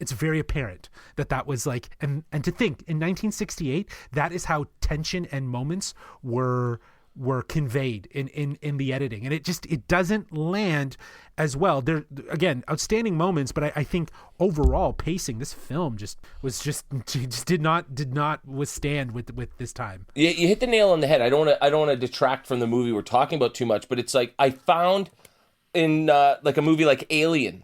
it's very apparent that was like, and to think in 1968, that is how tension and moments were conveyed in the editing, and it doesn't land as well. There, again, outstanding moments, but I think overall pacing, this film just did not withstand with this time. You hit the nail on the head. I don't want to detract from the movie we're talking about too much, but it's like I found in like a movie like Alien,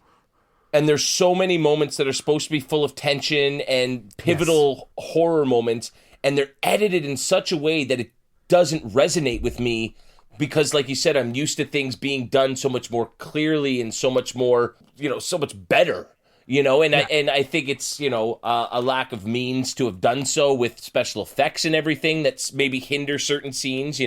and there's so many moments that are supposed to be full of tension and pivotal horror moments, and they're edited in such a way that it doesn't resonate with me because, like you said, I'm used to things being done so much more clearly and so much more, so much better, I think it's, a lack of means to have done so with special effects and everything that's maybe hinder certain scenes,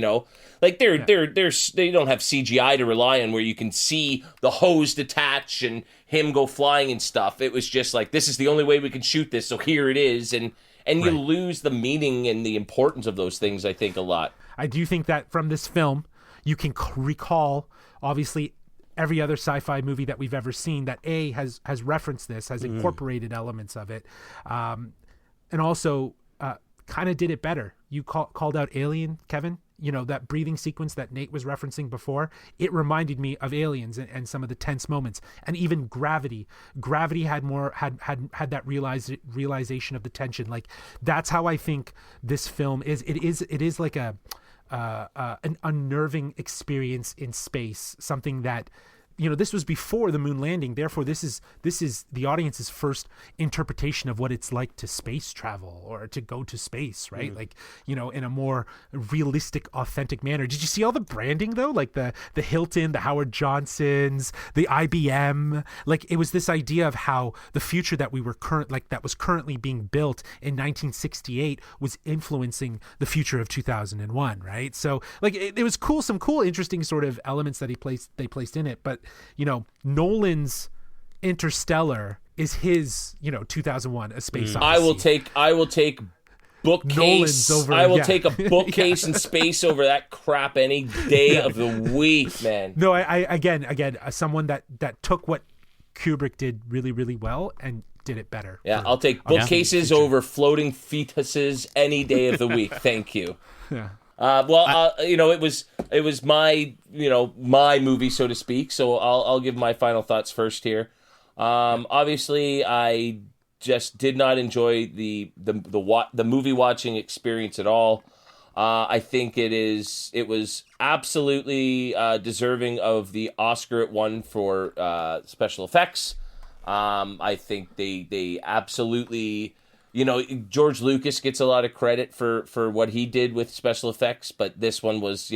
like they don't have CGI to rely on where you can see the hose detach and him go flying and stuff. It was just like, this is the only way we can shoot this, so here it is. And you lose the meaning and the importance of those things, I think, a lot. I do think that from this film, you can recall, obviously, every other sci-fi movie that we've ever seen that has referenced this, has incorporated elements of it, and also kind of did it better. You called out Alien, Kevin. That breathing sequence that Nate was referencing before, it reminded me of Aliens and some of the tense moments, and even Gravity. Gravity had more had that realization of the tension. Like, that's how I think this film is. It is like an unnerving experience in space, something that, this was before the moon landing. Therefore, this is the audience's first interpretation of what it's like to space travel or to go to space, right? Like, in a more realistic, authentic manner. Did you see all the branding though? Like the Hilton, the Howard Johnsons, the IBM. Like, it was this idea of how the future that that was currently being built in 1968 was influencing the future of 2001, right? So, like, it was cool, some cool, interesting sort of elements that they placed in it, but Nolan's Interstellar is his, 2001 A Space Odyssey. I will take bookcase. I will take a bookcase in space over that crap any day of the week, man. No, I again, someone that took what Kubrick did really, really well and did it better. Yeah, I'll take bookcases over floating fetuses any day of the week. Thank you. Yeah. It was my, my movie, so to speak. So I'll give my final thoughts first here. Obviously, I just did not enjoy the movie watching experience at all. I think it was absolutely deserving of the Oscar it won for special effects. I think they absolutely, George Lucas gets a lot of credit for what he did with special effects, but this one was,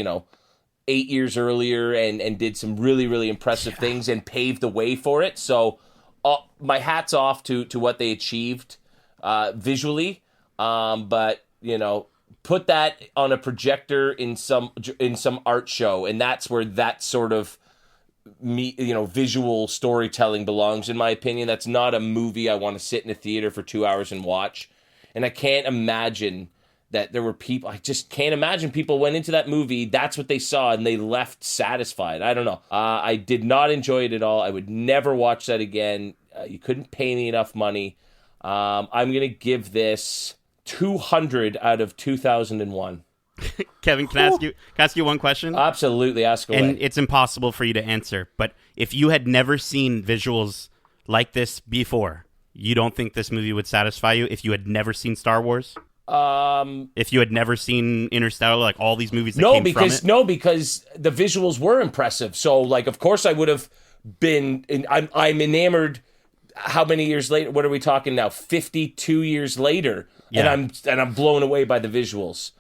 8 years earlier and did some really, really impressive things and paved the way for it. So my hat's off to what they achieved visually. But, put that on a projector in some art show, and that's where that sort of visual storytelling belongs, in my opinion. That's not a movie I want to sit in a theater for 2 hours and watch. And I can't imagine that there were people, I just can't imagine people went into that movie, that's what they saw, and they left satisfied. I don't know. I did not enjoy it at all. I would never watch that again. You couldn't pay me enough money. I'm going to give this 200 out of 2001. Kevin, can I ask you one question? Absolutely, ask away. And it's impossible for you to answer, but if you had never seen visuals like this before, you don't think this movie would satisfy you if you had never seen Star Wars? If you had never seen Interstellar, like all these movies that came from it? No, because the visuals were impressive. So, like, of course I would have been... I'm enamored... How many years later? What are we talking now? 52 years later, yeah. and I'm blown away by the visuals.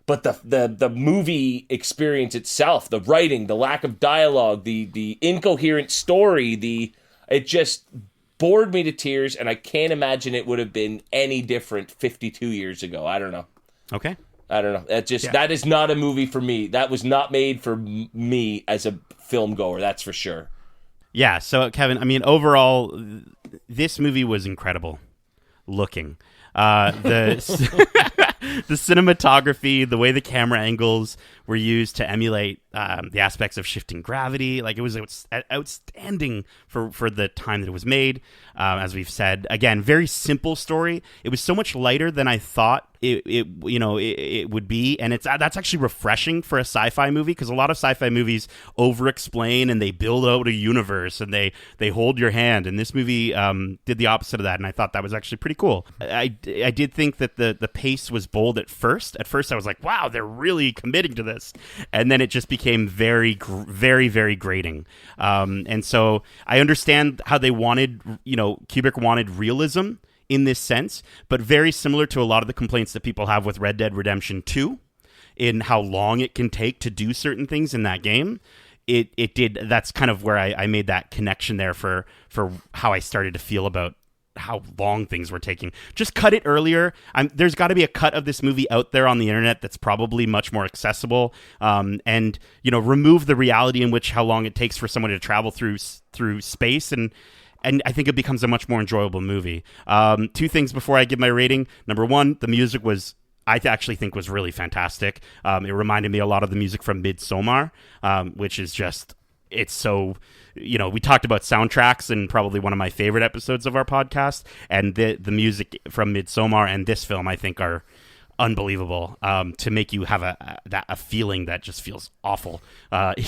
But the movie experience itself, the writing, the lack of dialogue, the incoherent story, it just bored me to tears, and I can't imagine it would have been any different 52 years ago. I don't know. Okay. I don't know. That is not a movie for me. That was not made for me as a film goer. That's for sure. Yeah. So, Kevin, I mean, overall, this movie was incredible looking. The cinematography, the way the camera angles were used to emulate the aspects of shifting gravity, like it was outstanding for the time that it was made. As we've said, again, very simple story. It was so much lighter than I thought it would be, and that's actually refreshing for a sci-fi movie, because a lot of sci-fi movies over-explain and they build out a universe and they hold your hand, and this movie did the opposite of that, and I thought that was actually pretty cool. I did think that the pace was bold at first. At first I was like, wow, they're really committing to this, and then it just became very, very, very grating. And so I understand how they wanted, Kubrick wanted realism in this sense, but very similar to a lot of the complaints that people have with Red Dead Redemption 2 in how long it can take to do certain things in that game. It did. That's kind of where I made that connection there for how I started to feel about how long things were taking. Just cut it earlier. There's got to be a cut of this movie out there on the internet that's probably much more accessible, and remove the reality in which how long it takes for someone to travel through space, and I think it becomes a much more enjoyable movie. Two things before I give my rating. Number one, the music was, I actually think, was really fantastic. It reminded me a lot of the music from Midsommar, which is just, it's so, we talked about soundtracks in probably one of my favorite episodes of our podcast, and the music from Midsommar and this film, I think, are unbelievable, to make you have a feeling that just feels awful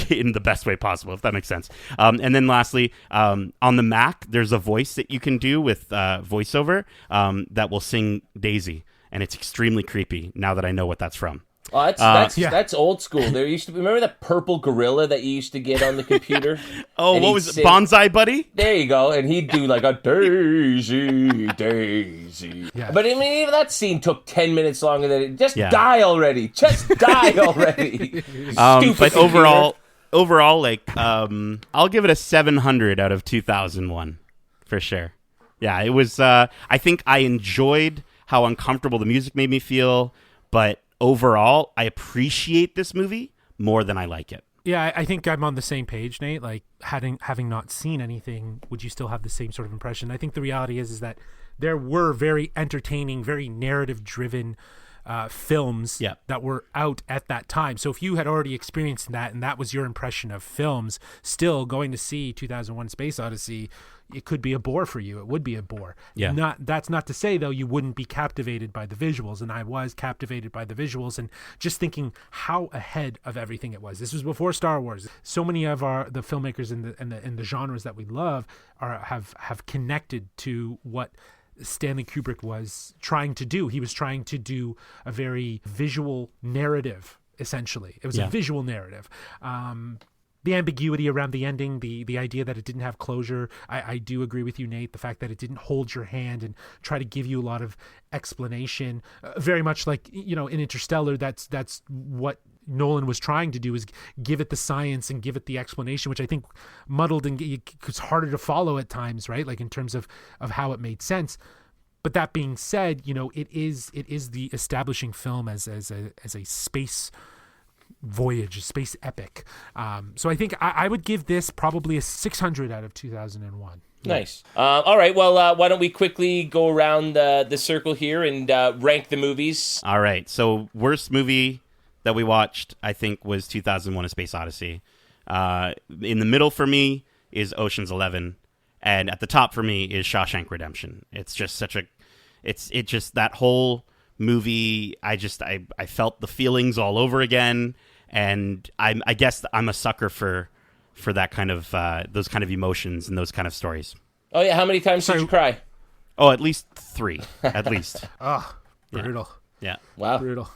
in the best way possible, if that makes sense. And then lastly, on the Mac, there's a voice that you can do with voiceover that will sing Daisy, and it's extremely creepy now that I know what that's from. Oh, that's old school. There used to be, remember that purple gorilla that you used to get on the computer? Oh, what was it? Bonsai Buddy? There you go. And he'd do like a Daisy, Daisy. Yeah. But I mean, even that scene took 10 minutes longer than it. Just die already. Just die already. But overall, like, I'll give it a 700 out of 2001 for sure. Yeah, it was, I think I enjoyed how uncomfortable the music made me feel, but overall, I appreciate this movie more than I like it. Yeah, I think I'm on the same page, Nate. Like, having not seen anything, would you still have the same sort of impression? I think the reality is that there were very entertaining, very narrative-driven films that were out at that time. So if you had already experienced that and that was your impression of films, still going to see 2001: Space Odyssey, it could be a bore for you. It would be a bore. Yeah. That's not to say, though, you wouldn't be captivated by the visuals, and I was captivated by the visuals, and just thinking how ahead of everything it was. This was before Star Wars. So many of the filmmakers in the genres that we love have connected to what Stanley Kubrick was trying to do. He was trying to do a very visual narrative, essentially. It was a visual narrative. the ambiguity around the ending, the idea that it didn't have closure. I do agree with you, Nate. The fact that it didn't hold your hand and try to give you a lot of explanation, very much like, in Interstellar, that's what Nolan was trying to do, is give it the science and give it the explanation, which I think muddled and it's harder to follow at times, right? Like in terms of how it made sense. But that being said, it is the establishing film as a space voyage, a space epic. So I think I would give this probably a 600 out of 2001. Nice. All right. Well, why don't we quickly go around the circle here and rank the movies? All right. So worst movie that we watched, I think, was 2001: A Space Odyssey. In the middle for me is Ocean's 11, and at the top for me is Shawshank Redemption. It's just it's just that whole movie. I felt the feelings all over again, and I guess I'm a sucker for that kind of those kind of emotions and those kind of stories. Oh yeah, how many times did you cry? Oh, at least 3, at least. Oh, brutal. Yeah. Wow. Brutal.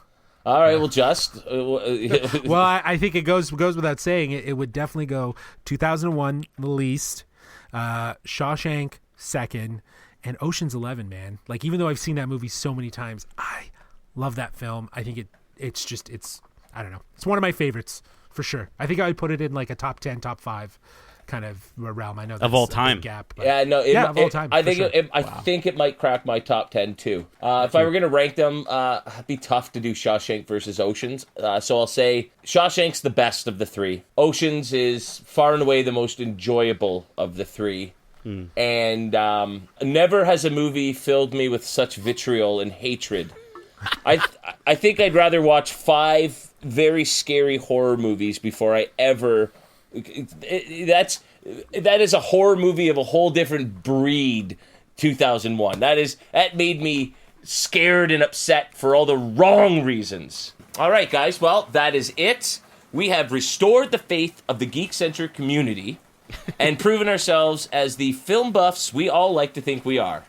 All right, well, just... well, I think it goes without saying. It would definitely go 2001, the least, Shawshank, second, and Ocean's 11, man. Like, even though I've seen that movie so many times, I love that film. I think it's I don't know. It's one of my favorites, for sure. I think I would put it in, like, a top 10, top 5 kind of realm. I know that's of all time. a big gap. Yeah, no, of all time. I think sure. I think it might crack my top 10 too. If I were going to rank them, it'd be tough to do Shawshank versus Oceans. So I'll say Shawshank's the best of the 3. Oceans is far and away the most enjoyable of the 3. And never has a movie filled me with such vitriol and hatred. I think I'd rather watch 5 very scary horror movies before I ever... That is a horror movie of a whole different breed. 2001. That made me scared and upset for all the wrong reasons. All right, guys. Well, that is it. We have restored the faith of the Geekcentric community and proven ourselves as the film buffs we all like to think we are.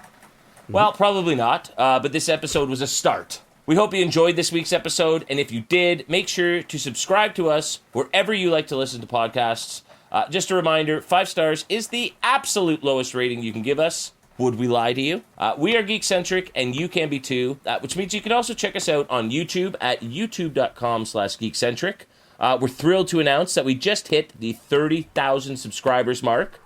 Well, probably not. But this episode was a start. We hope you enjoyed this week's episode, and if you did, make sure to subscribe to us wherever you like to listen to podcasts. Just a reminder, 5 stars is the absolute lowest rating you can give us. Would we lie to you? We are Geekcentric, and you can be too, which means you can also check us out on YouTube at youtube.com/Geekcentric. We're thrilled to announce that we just hit the 30,000 subscribers mark.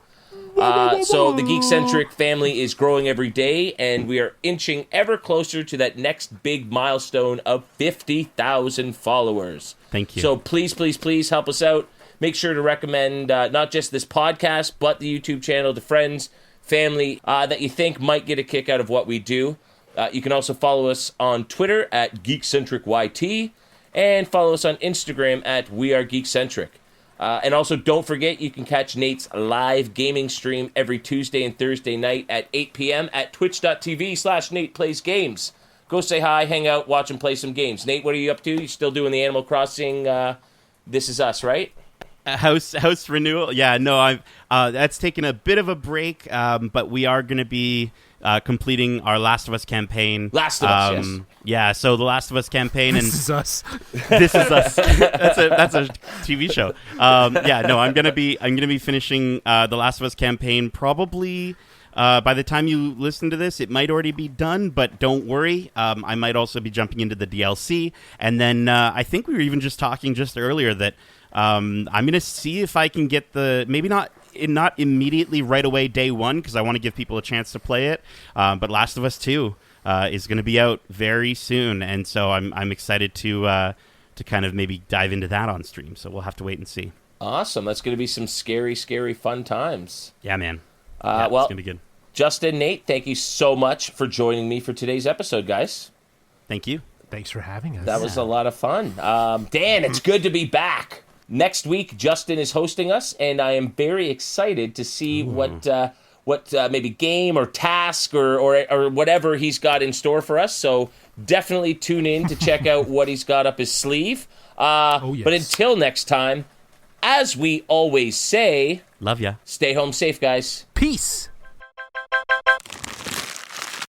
So the Geekcentric family is growing every day, and we are inching ever closer to that next big milestone of 50,000 followers. Thank you. So please, please, please help us out. Make sure to recommend not just this podcast, but the YouTube channel to friends, family that you think might get a kick out of what we do. You can also follow us on Twitter at GeekcentricYT, and follow us on Instagram at WeAreGeekcentric. And also, don't forget, you can catch Nate's live gaming stream every Tuesday and Thursday night at 8 p.m. at twitch.tv/NatePlaysGames. Go say hi, hang out, watch and play some games. Nate, what are you up to? You still doing the Animal Crossing This Is Us, right? House renewal? Yeah, no, that's taken a bit of a break, but we are going to be completing our Last of Us campaign. Last of Us, yes. Yeah, so the Last of Us campaign. This is us. This is us. That's a TV show. Yeah, no, I'm gonna be finishing the Last of Us campaign probably. By the time you listen to this, it might already be done, but don't worry. I might also be jumping into the DLC, and then I think we were even just talking just earlier that I'm gonna see if I can get maybe not immediately right away day one, because I want to give people a chance to play it. But Last of Us 2 is going to be out very soon, and so I'm excited to kind of maybe dive into that on stream. So we'll have to wait and see. Awesome. That's going to be some scary, scary fun times. Yeah, man. Well, it's going to be good. Justin, Nate, thank you so much for joining me for today's episode, guys. Thank you. Thanks for having us. That was a lot of fun. Dan, it's good to be back. Next week, Justin is hosting us, and I am very excited to see what maybe game or task or whatever he's got in store for us. So definitely tune in to check out what he's got up his sleeve. Yes. But until next time, as we always say, love ya. Stay home safe, guys. Peace.